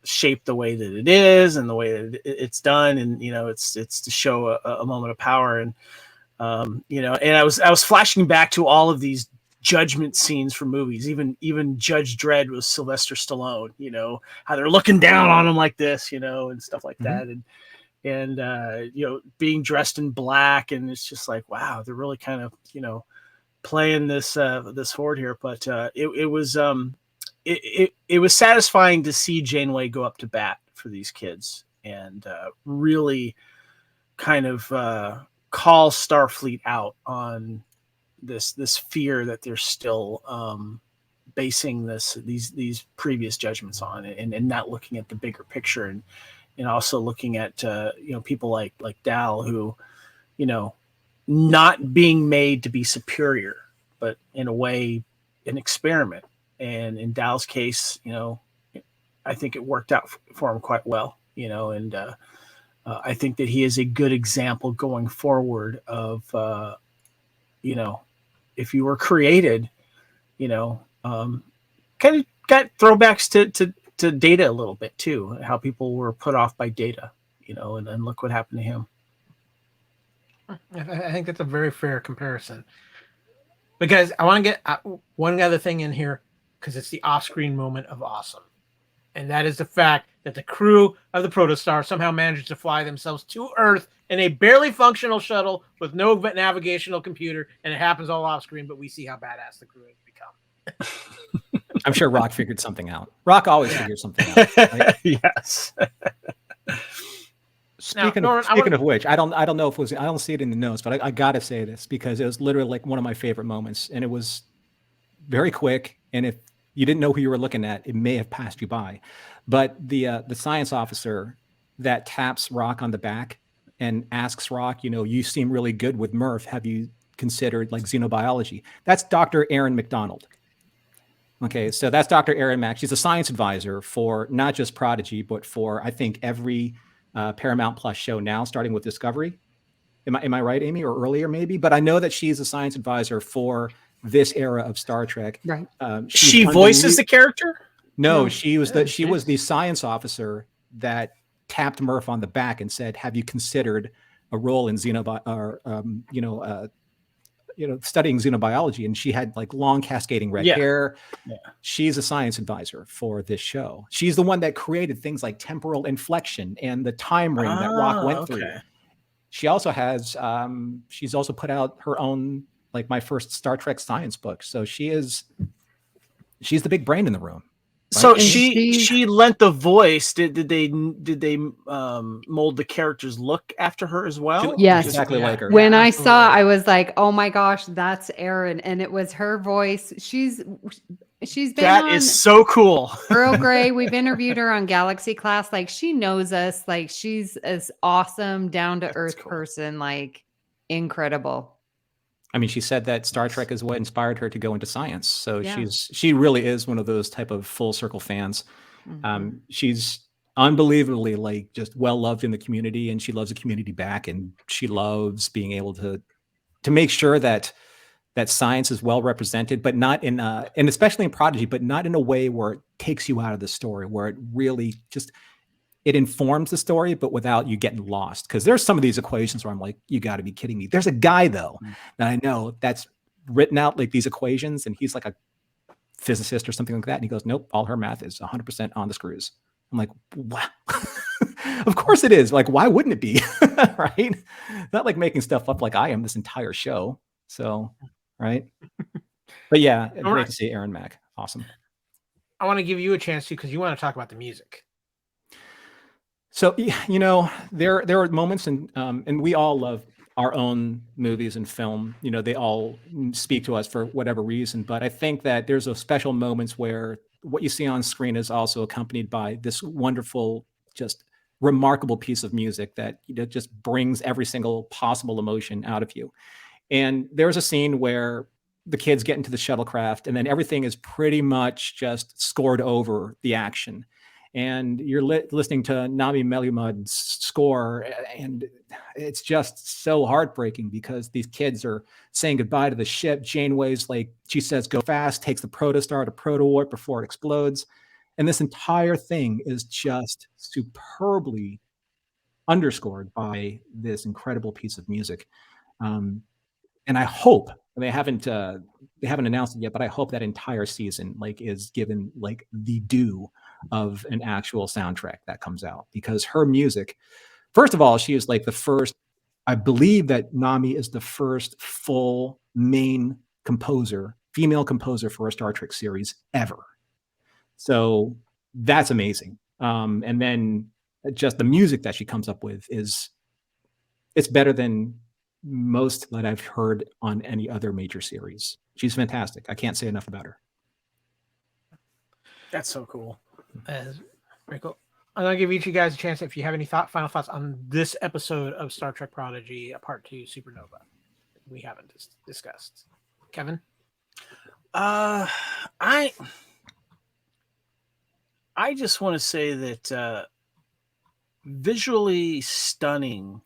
shaped the way that it is, and the way that it's done. And, it's to show a moment of power. And, and I was flashing back to all of these judgment scenes from movies, even Judge Dredd with Sylvester Stallone, how they're looking down on him like this, and stuff like that. And being dressed in black, and it's just like, wow, they're really kind of, playing this forward here. But it was satisfying to see Janeway go up to bat for these kids, and really kind of call Starfleet out on this fear that they're still basing these previous judgments on, and not looking at the bigger picture, and also looking at people like Dal, who, not being made to be superior, but in a way an experiment. And in Dal's case, I think it worked out for him quite well, and I think that he is a good example going forward of, if you were created, kind of got throwbacks to Data a little bit too, how people were put off by Data, and look what happened to him. I think that's a very fair comparison, because I want to get one other thing in here, because it's the off-screen moment of awesome. And that is the fact that the crew of the Protostar somehow managed to fly themselves to Earth in a barely functional shuttle with no navigational computer, and it happens all off screen, but we see how badass the crew has become. I'm sure Rock figured something out. Rock always figures something out. Right? Yes. Speaking of which, I don't know if it was, I don't see it in the notes, but I gotta say this, because it was literally like one of my favorite moments, and it was very quick. And if you didn't know who you were looking at, it may have passed you by. But the science officer that taps Rock on the back and asks Rock, you seem really good with Murph. Have you considered like xenobiology? That's Dr. Erin McDonald. Okay, so that's Dr. Erin Mack. She's a science advisor for not just Prodigy, but for, I think, every Paramount Plus show now, starting with Discovery. Am I right, Amy, or earlier maybe? But I know that she's a science advisor for this era of Star Trek. Right. She voices the character? No, she was the science officer that tapped Murph on the back and said, "Have you considered a role in studying xenobiology?" And she had like long cascading red hair. Yeah. She's a science advisor for this show. She's the one that created things like temporal inflection and the time ring that Rock went through. She also has, she's also put out her own, like my first Star Trek science book. So she's the big brain in the room. Right? So she lent the voice. Did they mold the character's look after her as well? Yes, exactly like her. When I saw, I was like, "Oh my gosh, that's Erin," and it was her voice. She's been that on is so cool. Earl Grey. We've interviewed her on Galaxy Class. Like she knows us. Like she's as awesome, down to earth person. Like incredible. I mean, she said that Star Trek is what inspired her to go into science. So she really is one of those type of full circle fans. Mm-hmm. She's unbelievably like just well loved in the community, and she loves the community back, and she loves being able to make sure that science is well represented, but not in and especially in Prodigy, but not in a way where it takes you out of the story, where it really just it informs the story, but without you getting lost. Because there's some of these equations where I'm like, you got to be kidding me. There's a guy, though, that I know that's written out like these equations, and he's like a physicist or something like that. And he goes, nope, all her math is 100% on the screws. I'm like, wow. Of course it is. Like, why wouldn't it be? Right? Not like making stuff up like I am this entire show. So, right? But yeah, great to see Erin Mack. Awesome. I want to give you a chance to, because you want to talk about the music. So, there are moments, and we all love our own movies and film. They all speak to us for whatever reason. But I think that there's those special moments where what you see on screen is also accompanied by this wonderful, just remarkable piece of music that just brings every single possible emotion out of you. And there's a scene where the kids get into the shuttlecraft, and then everything is pretty much just scored over the action. And you're listening to Nami Melumud's score, and it's just so heartbreaking because these kids are saying goodbye to the ship. Janeway's like, she says, go fast, takes the protostar to proto-warp before it explodes. And this entire thing is just superbly underscored by this incredible piece of music. And I hope, they haven't announced it yet, but I hope that entire season is given the due of an actual soundtrack that comes out, because her music, first of all, she is the first, I believe that Nami is the first full main composer, female composer for a Star Trek series ever. So that's amazing. And then just the music that she comes up with it's better than most that I've heard on any other major series. She's fantastic. I can't say enough about her. That's so cool. Very cool. I'm gonna give each of you guys a chance if you have any final thoughts on this episode of Star Trek Prodigy, Part 2, Supernova. We haven't discussed. Kevin? I just want to say that visually stunning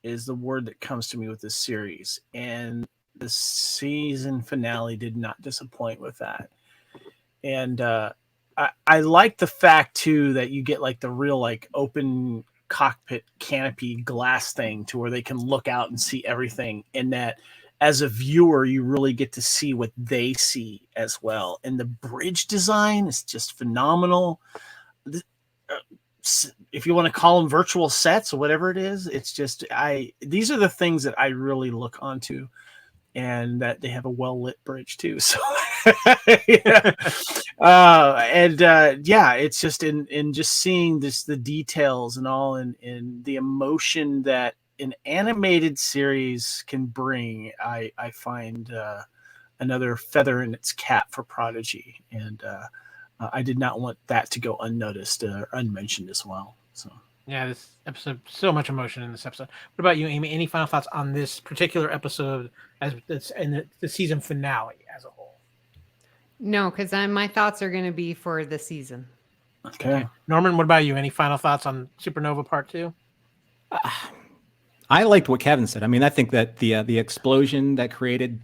is the word that comes to me with this series, and the season finale did not disappoint with that. And I like the fact too that you get the real open cockpit canopy glass thing to where they can look out and see everything, and that as a viewer you really get to see what they see as well. And the bridge design is just phenomenal. If you want to call them virtual sets or whatever it is, it's just these are the things that I really look onto, and that they have a well-lit bridge too. So it's just in just seeing the details and all, and the emotion that an animated series can bring, I find another feather in its cap for Prodigy. And I did not want that to go unnoticed or unmentioned as well. So Yeah, this episode, so much emotion in this episode. What about you, Amy? Any final thoughts on this particular episode as it's and the season finale as a whole? No, because my thoughts are going to be for the season. Okay. Norman, what about you? Any final thoughts on Supernova Part 2? I liked what Kevin said. I mean, I think that the explosion that created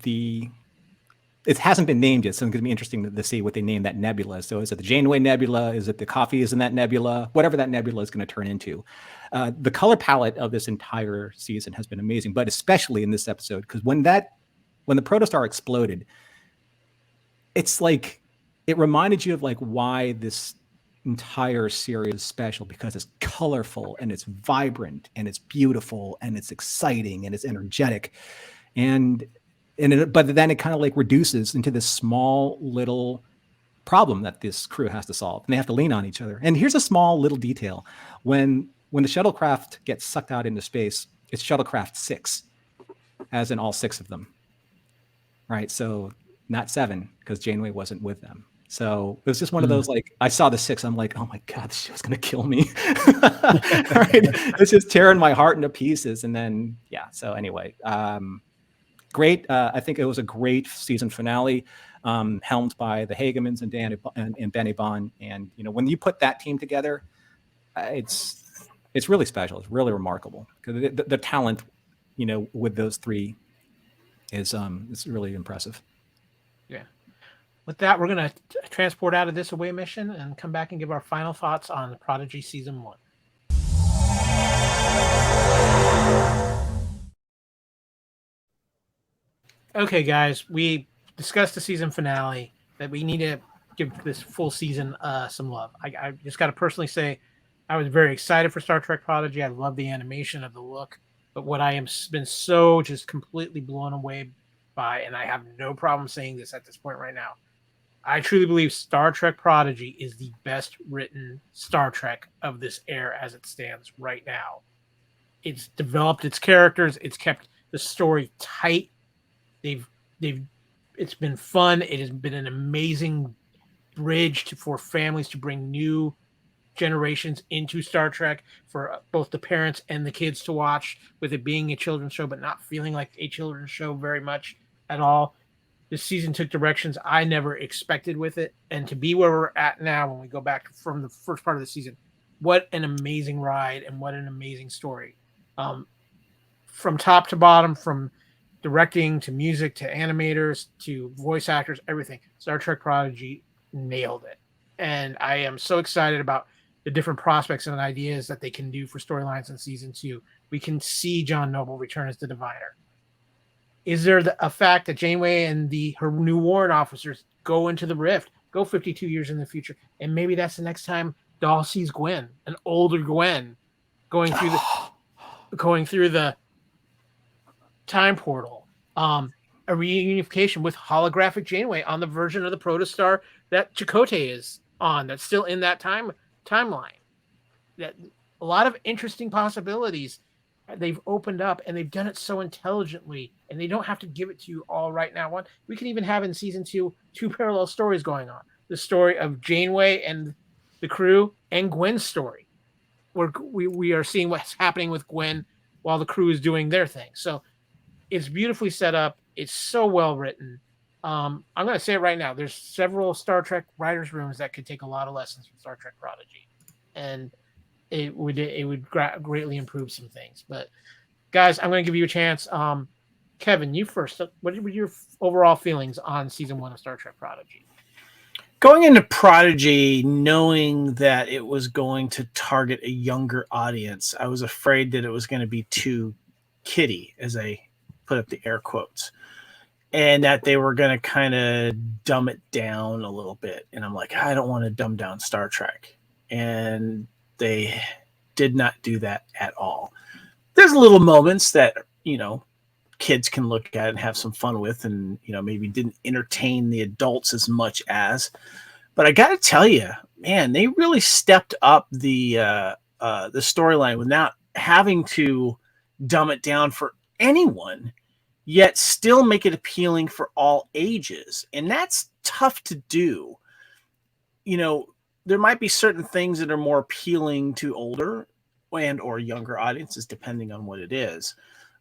it hasn't been named yet, so it's going to be interesting to see what they name that nebula. So is it the Janeway Nebula? Is it the coffee is in that nebula? Whatever that nebula is going to turn into. The color palette of this entire season has been amazing, but especially in this episode, because when the protostar exploded, it's like it reminded you of like why this entire series is special, because it's colorful and it's vibrant and it's beautiful and it's exciting and it's energetic, but then it kind of like reduces into this small little problem that this crew has to solve, and they have to lean on each other. And here's a small little detail: when the shuttlecraft gets sucked out into space, it's shuttlecraft 6, as in all 6 of them, right? So not 7, because Janeway wasn't with them. So it was just one of those, like, I saw the 6, I'm like, oh my God, this show's gonna kill me. Right? It's just tearing my heart into pieces. And then, yeah, so anyway, great. I think it was a great season finale, helmed by the Hagemans and Benny Bond. And, you know, when you put that team together, it's really special. It's really remarkable, because the talent, you know, with those 3 is it's really impressive. Yeah. With that, we're going to transport out of this away mission and come back and give our final thoughts on Prodigy Season 1. Okay, guys, we discussed the season finale, that we need to give this full season some love. I just got to personally say, I was very excited for Star Trek Prodigy. I love the animation of the look, but what I am been so just completely blown away by, and I have no problem saying this at this point right now, I truly believe Star Trek Prodigy is the best written Star Trek of this era as it stands right now. It's developed its characters. It's kept the story tight. It's been fun. It has been an amazing bridge for families to bring new generations into Star Trek, for both the parents and the kids to watch, with it being a children's show, but not feeling like a children's show very much at all. This season took directions I never expected with it. And to be where we're at now, when we go back from the first part of the season, what an amazing ride and what an amazing story. From top to bottom, from directing to music to animators to voice actors, everything. Star Trek Prodigy nailed it. And I am so excited about the different prospects and ideas that they can do for storylines in season 2. We can see John Noble return as the Diviner. Is there a fact that Janeway and her new Warren officers go into the rift, go 52 years in the future, and maybe that's the next time Dahl sees Gwen, an older Gwen, going through the time portal. A reunification with holographic Janeway on the version of the protostar that Chakotay is on, that's still in that timeline. That a lot of interesting possibilities they've opened up, and they've done it so intelligently, and they don't have to give it to you all right now. We can even have in season 2 parallel stories going on: the story of Janeway and the crew, and Gwen's story, where we are seeing what's happening with Gwen while the crew is doing their thing. So it's beautifully set up. It's so well written. I'm going to say it right now. There's several Star Trek writers' rooms that could take a lot of lessons from Star Trek Prodigy, and it would greatly improve some things. But guys, I'm going to give you a chance. Kevin, you first. What were your overall feelings on season 1 of Star Trek Prodigy? Going into Prodigy, knowing that it was going to target a younger audience, I was afraid that it was going to be too kiddie, as I put up the air quotes, and that they were going to kind of dumb it down a little bit. And I'm like, I don't want to dumb down Star Trek. And they did not do that at all. There's little moments that, you know, kids can look at and have some fun with, and, you know, maybe didn't entertain the adults as much as. But I got to tell you, man, they really stepped up the storyline without having to dumb it down for anyone, yet still make it appealing for all ages. And that's tough to do. You know, there might be certain things that are more appealing to older and or younger audiences, depending on what it is.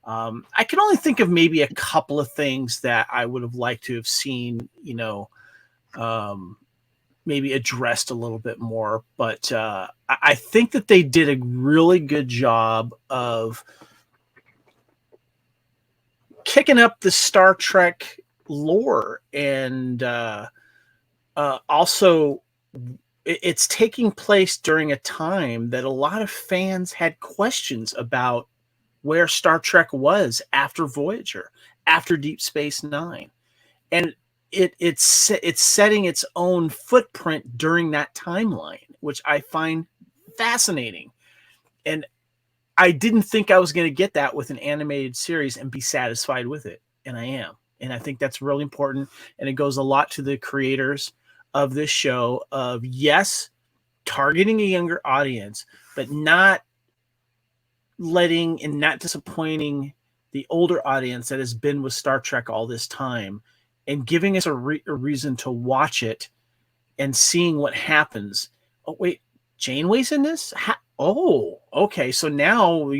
I can only think of maybe a couple of things that I would have liked to have seen, maybe addressed a little bit more. But I think that they did a really good job of kicking up the Star Trek lore, and also it's taking place during a time that a lot of fans had questions about where Star Trek was after Voyager, after Deep Space Nine, and it's setting its own footprint during that timeline, which I find fascinating. And I didn't think I was going to get that with an animated series and be satisfied with it, and I am. And I think that's really important, and it goes a lot to the creators of this show of, yes, targeting a younger audience, but not letting and not disappointing the older audience that has been with Star Trek all this time, and giving us a reason to watch it and seeing what happens. Oh, wait, Janeway's in this? Oh, okay. So now,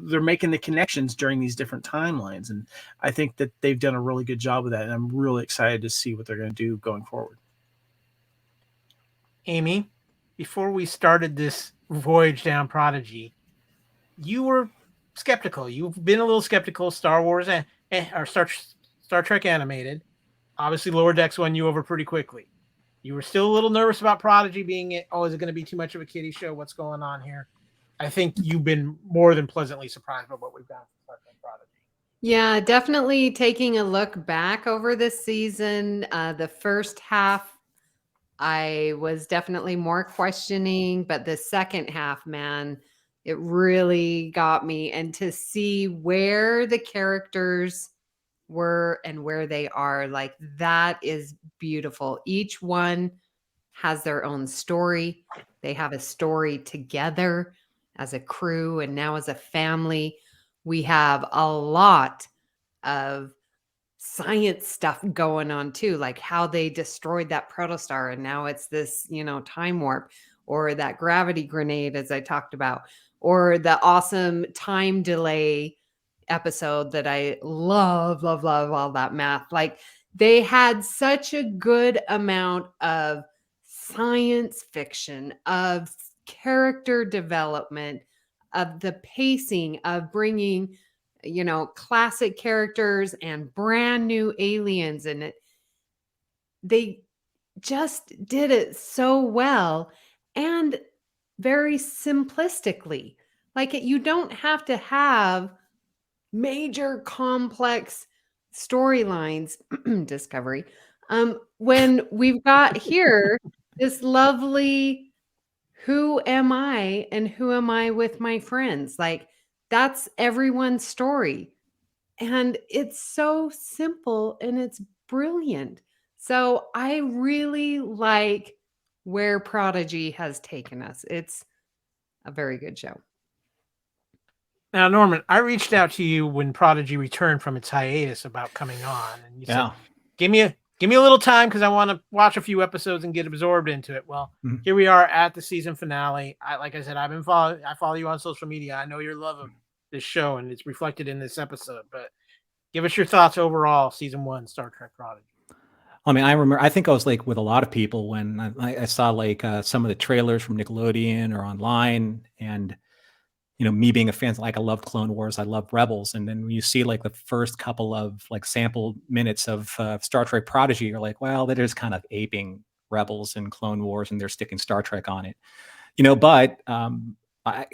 they're making the connections during these different timelines. And I think that they've done a really good job with that. And I'm really excited to see what they're going to do going forward. Amy, before we started this voyage down Prodigy, you were skeptical. You've been a little skeptical of Star Wars or Star Trek animated. Obviously, Lower Decks won you over pretty quickly. You were still a little nervous about Prodigy being is it going to be too much of a kiddie show? What's going on here? I think you've been more than pleasantly surprised by what we've got from Star Trek Prodigy. Yeah, definitely taking a look back over this season. The first half, I was definitely more questioning, but the second half, man, it really got me. And to see where the characters were and where they are, like, that is beautiful. Each one has their own story. They have a story together as a crew and now as a family. We have a lot of science stuff going on too, like how they destroyed that protostar and now it's this, time warp, or that gravity grenade, as I talked about, or the awesome time delay episode that I love all that math. Like, they had such a good amount of science fiction, of character development, of the pacing, of bringing, classic characters and brand new aliens. And they just did it so well and very simplistically. Like, you don't have to have major complex storylines, Discovery, when we've got here this lovely, who am I and who am I with my friends? Like, that's everyone's story. And it's so simple and it's brilliant. So I really like where Prodigy has taken us. It's a very good show. Now, Norman, I reached out to you when Prodigy returned from its hiatus about coming on, and you said, "Give me a little time because I want to watch a few episodes and get absorbed into it." Well, here we are at the season finale. Like I said, I follow you on social media. I know your love of this show, and it's reflected in this episode. But give us your thoughts overall, season 1, Star Trek Prodigy. I mean, I think I was like with a lot of people when I saw like some of the trailers from Nickelodeon or online, and me being a fan, like, I loved Clone Wars, I loved Rebels, and then when you see like the first couple of like sample minutes of Star Trek Prodigy, you're like, well, that is kind of aping Rebels and Clone Wars, and they're sticking Star Trek on it, But I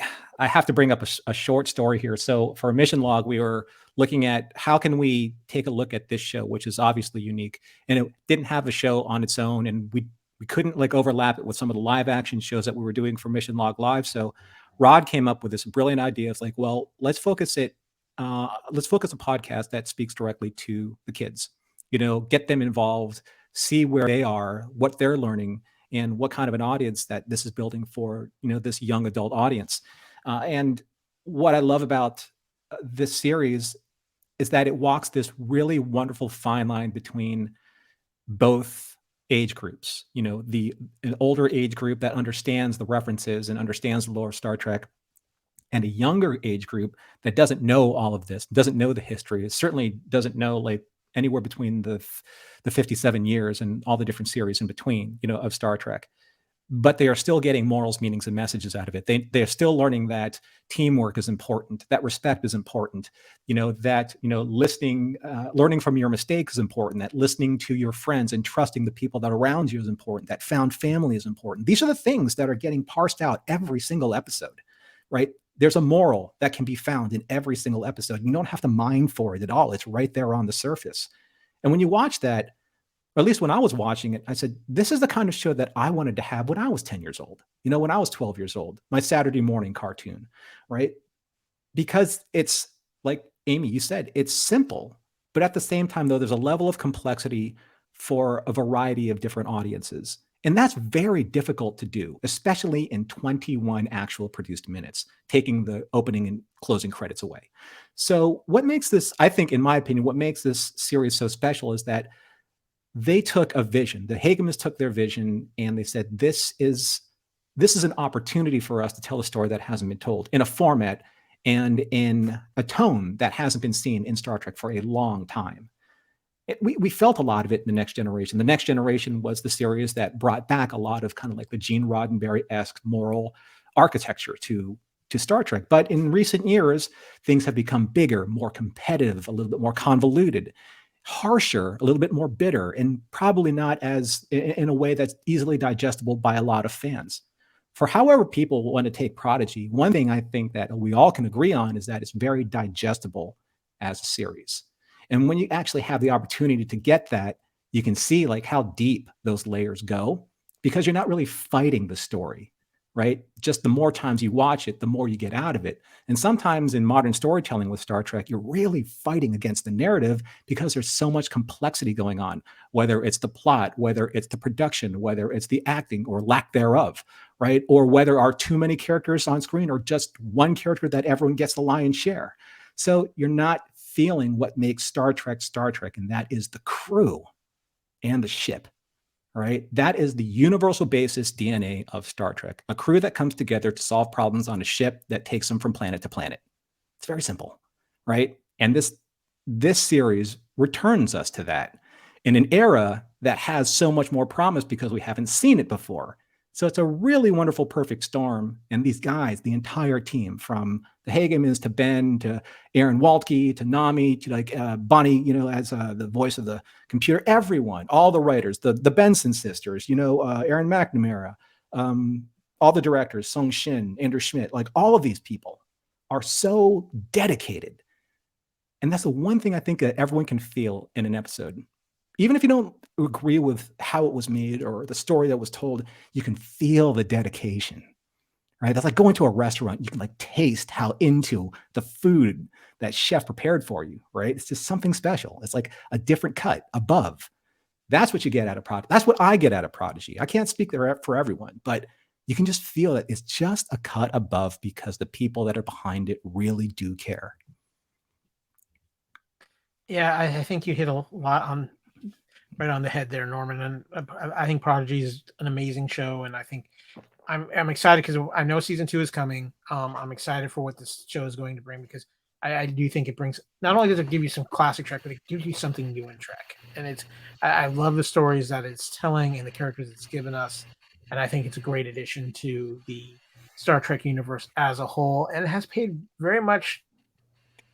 have to bring up a short story here. So for a mission log, we were looking at how can we take a look at this show, which is obviously unique, and it didn't have a show on its own, and we couldn't like overlap it with some of the live action shows that we were doing for Mission Log Live. So Rod came up with this brilliant idea. It's like, well, let's focus a podcast that speaks directly to the kids, get them involved, see where they are, what they're learning, and what kind of an audience that this is building for, this young adult audience. And what I love about this series is that it walks this really wonderful fine line between both age groups, an older age group that understands the references and understands the lore of Star Trek, and a younger age group that doesn't know all of this, doesn't know the history, it certainly doesn't know like anywhere between the 57 years and all the different series in between, of Star Trek. But they are still getting morals, meanings, and messages out of it. They're still learning that teamwork is important, that respect is important, that, listening, learning from your mistakes is important, that listening to your friends and trusting the people that are around you is important, that found family is important. These are the things that are getting parsed out every single episode, right? There's a moral that can be found in every single episode. You don't have to mine for it at all. It's right there on the surface. And when you watch that, or at least when I was watching it, I said, this is the kind of show that I wanted to have when I was 10 years old, when I was 12 years old, my Saturday morning cartoon, right? Because it's like Amy, you said, it's simple, but at the same time, though, there's a level of complexity for a variety of different audiences. And that's very difficult to do, especially in 21 actual produced minutes, taking the opening and closing credits away. So what makes this, I think, in my opinion, what makes this series so special is that they took a vision. The Hagemans took their vision and they said, this is an opportunity for us to tell a story that hasn't been told in a format and in a tone that hasn't been seen in Star Trek for a long time. We felt a lot of it in The Next Generation. The Next Generation was the series that brought back a lot of kind of like the Gene Roddenberry-esque moral architecture to Star Trek. But in recent years, things have become bigger, more competitive, a little bit more convoluted, harsher, a little bit more bitter, and probably not as in a way that's easily digestible by a lot of fans. For however people want to take Prodigy, one thing I think that we all can agree on is that it's very digestible as a series. And when you actually have the opportunity to get that, you can see like how deep those layers go, because you're not really fighting the story, right? Just the more times you watch it, the more you get out of it. And sometimes in modern storytelling with Star Trek, you're really fighting against the narrative because there's so much complexity going on, whether it's the plot, whether it's the production, whether it's the acting or lack thereof, right? Or whether are too many characters on screen or just one character that everyone gets the lion's share. So you're not feeling what makes Star Trek, and that is the crew and the ship. Right? That is the universal basis DNA of Star Trek, a crew that comes together to solve problems on a ship that takes them from planet to planet. It's very simple, right? And this series returns us to that in an era that has so much more promise because we haven't seen it before. So it's a really wonderful, perfect storm. And these guys, the entire team, from the Hagemans to Ben to Aaron Waltke to Nami to like Bonnie, as the voice of the computer, everyone, all the writers, the Benson sisters, Aaron McNamara, all the directors, Sung Shin, Andrew Schmidt, like all of these people are so dedicated. And that's the one thing I think that everyone can feel in an episode. Even if you don't agree with how it was made or the story that was told, you can feel the dedication, right? That's like going to a restaurant. You can like taste how into the food that chef prepared for you, right? It's just something special. It's like a different cut above. That's what you get out of Prodigy. That's what I get out of Prodigy. I can't speak there for everyone, but you can just feel it. It's just a cut above because the people that are behind it really do care. Yeah, I think you hit a lot right on the head there, Norman. And I think Prodigy is an amazing show, and I think I'm excited because I know season 2 is coming. I'm excited for what this show is going to bring because I do think it brings, not only does it give you some classic Trek, but it gives you something new in Trek. And I love the stories that it's telling and the characters it's given us, and I think it's a great addition to the Star Trek universe as a whole, and it has paid very much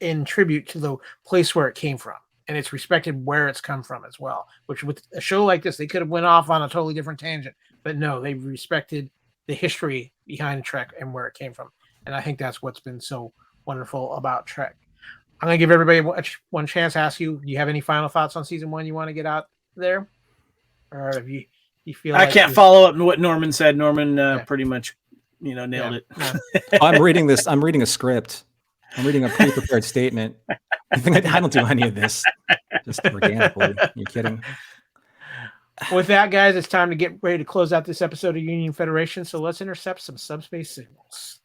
in tribute to the place where it came from. And it's respected where it's come from as well, which with a show like this, they could have went off on a totally different tangent, but no, they respected the history behind Trek and where it came from. And I think that's what's been so wonderful about Trek. I'm going to give everybody one chance to ask you, do you have any final thoughts on season 1 you want to get out there? Or have you feel I like can't follow up on what Norman said. Norman pretty much, nailed it. Yeah. I'm reading a script. I'm reading a pre-prepared statement. I don't do any of this just organically. You're kidding. With that, guys, it's time to get ready to close out this episode of Union Federation. So let's intercept some subspace signals.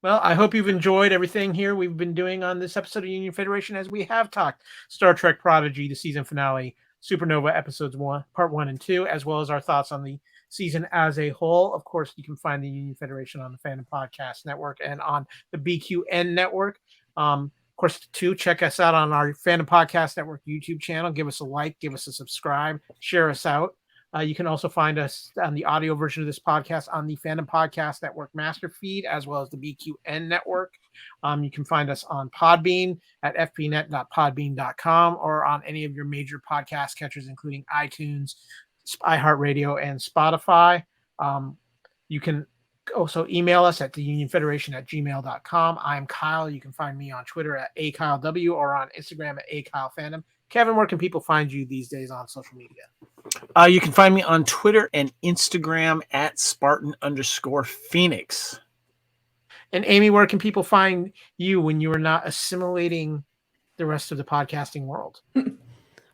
Well, I hope you've enjoyed everything here we've been doing on this episode of Union Federation as we have talked Star Trek Prodigy, the season finale, Supernova episodes part 1 and 2, as well as our thoughts on the season as a whole. Of course, you can find the Union Federation on the Fandom Podcast Network and on the BQN Network. Of course, check us out on our Fandom Podcast Network YouTube channel. Give us a like, give us a subscribe, share us out. You can also find us on the audio version of this podcast on the Fandom Podcast Network master feed, as well as the BQN Network. You can find us on Podbean at fpnet.podbean.com or on any of your major podcast catchers, including iTunes, iHeartRadio, and Spotify. You can also email us at theunionfederation@gmail.com. I'm Kyle. You can find me on Twitter at AKyleW or on Instagram at AKyleFandom. Kevin, where can people find you these days on social media? You can find me on Twitter and Instagram at Spartan_Phoenix. And Amy, where can people find you when you are not assimilating the rest of the podcasting world?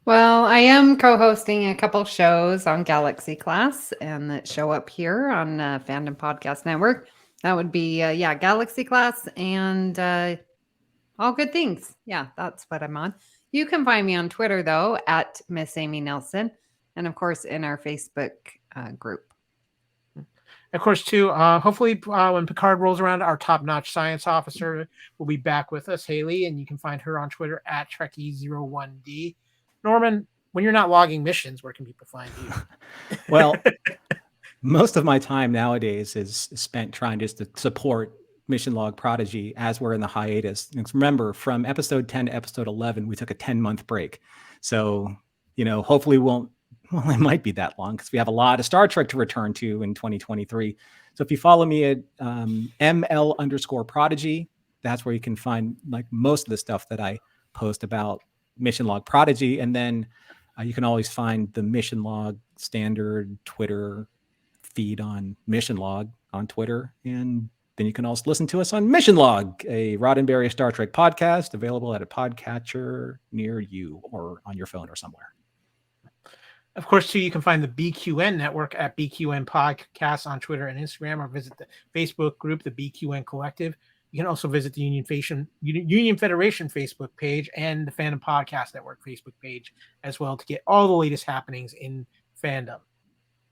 Well, I am co-hosting a couple shows on Galaxy Class and that show up here on Fandom Podcast Network. That would be, Galaxy Class and All Good Things. Yeah, that's what I'm on. You can find me on Twitter, though, at Miss Amy Nelson. And, of course, in our Facebook group. Of course, too, hopefully when Picard rolls around, our top-notch science officer will be back with us, Haley, and you can find her on Twitter at Trekkie01D. Norman, when you're not logging missions, where can people find you? Well, most of my time nowadays is spent trying just to support Mission Log Prodigy as we're in the hiatus. And remember, from episode 10 to episode 11, we took a 10-month break. So, hopefully it might be that long because we have a lot of Star Trek to return to in 2023. So if you follow me at ML_Prodigy, that's where you can find like most of the stuff that I post about Mission Log Prodigy. And then you can always find the Mission Log standard Twitter feed on Mission Log on Twitter. And then you can also listen to us on Mission Log, a Roddenberry Star Trek podcast available at a podcatcher near you or on your phone or somewhere. Of course, too, you can find the BQN Network at BQN Podcasts on Twitter and Instagram, or visit the Facebook group, the BQN Collective. You can also visit the Union Federation Facebook page and the Fandom Podcast Network Facebook page as well to get all the latest happenings in fandom.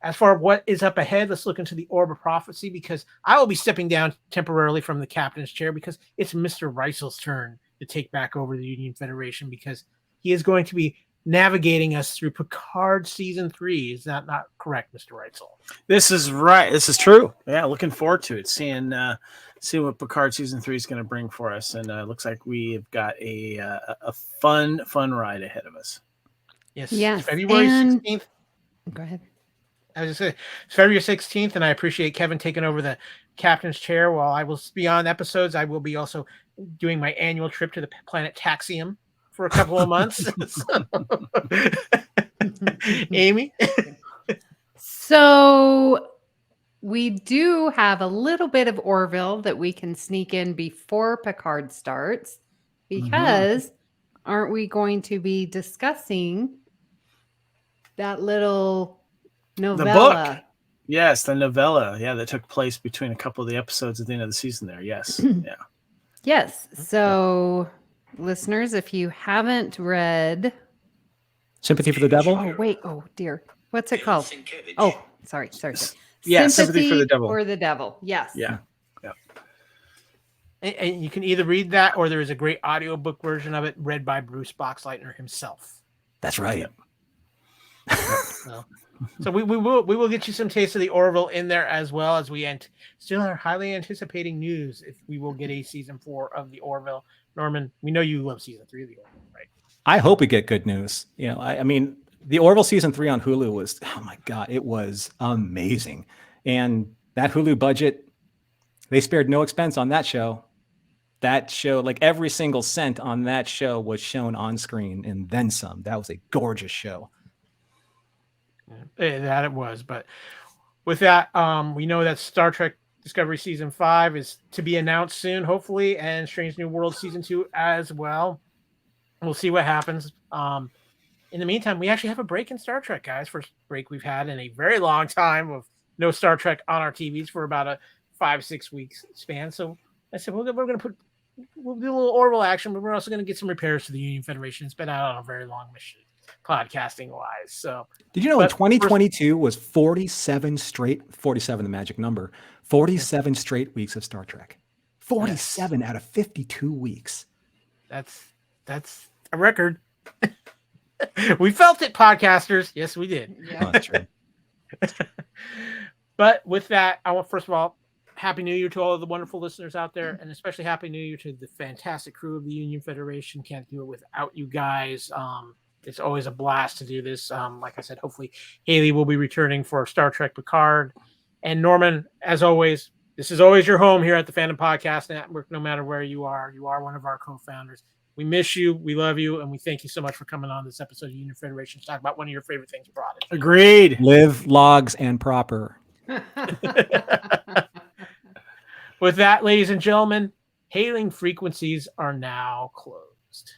As for what is up ahead, let's look into the Orb of Prophecy, because I will be stepping down temporarily from the captain's chair because it's Mr. Reisel's turn to take back over the Union Federation, because he is going to be navigating us through Picard season 3. Is that not correct, Mr. Reitzel? This is right. This is true. Yeah, looking forward to it. Seeing what Picard season 3 is going to bring for us, and it looks like we've got a fun ride ahead of us. Yes. February 16th. Go ahead. I was just saying, it's February 16th, and I appreciate Kevin taking over the captain's chair. While I will be on episodes, I will be also doing my annual trip to the planet Taxium for a couple of months. Amy? So we do have a little bit of Orville that we can sneak in before Picard starts, because aren't we going to be discussing that little novella? The book. Yes, the novella. Yeah, that took place between a couple of the episodes at the end of the season there. Yes. Yeah. Yes. So listeners, if you haven't read Sympathy for the Devil? Oh, wait. Oh, dear. What's it called? Oh, sorry. Yeah, Sympathy for the Devil. For the Devil. Yes. Yeah. And you can either read that, or there is a great audiobook version of it read by Bruce Boxleitner himself. That's right. So we will get you some taste of the Orville in there, as well as we still are highly anticipating news if we will get a season 4 of the Orville. Norman, we know you love season 3 of the Orville, right? I hope we get good news. I mean, the Orville season 3 on Hulu was, oh my God, it was amazing. And that Hulu budget, they spared no expense on that show. That show, like every single cent on that show was shown on screen and then some. That was a gorgeous show. That it was. But with that, we know that Star Trek Discovery season 5 is to be announced soon, hopefully, and Strange New World season 2 as well. We'll see what happens. In the meantime, we actually have a break in Star Trek, guys. First break we've had in a very long time of no Star Trek on our TVs for about a 5-6 weeks span. So I said we'll do a little Orville action, but we're also going to get some repairs to the Union Federation. It's been out on a very long mission. podcasting wise. So Did you know But in 2022 was 47 straight, 47 the magic number, 47 straight weeks of Star Trek. 47 out of 52 weeks. that's a record. We felt it, podcasters. Yes, we did. Yeah. Oh, that's true. But with that, I want, first of all, Happy New Year to all of the wonderful listeners out there, and especially Happy New Year to the fantastic crew of the Union Federation. Can't do it without you guys. It's always a blast to do this. Like I said, hopefully Haley will be returning for Star Trek Picard. And Norman, as always, this is always your home here at the Fandom Podcast Network, no matter where you are. You are one of our co-founders. We miss you, we love you, and we thank you so much for coming on this episode of Union Federation to talk about one of your favorite things, Prodigy. Agreed. Live, logs, and proper. With that, ladies and gentlemen, hailing frequencies are now closed.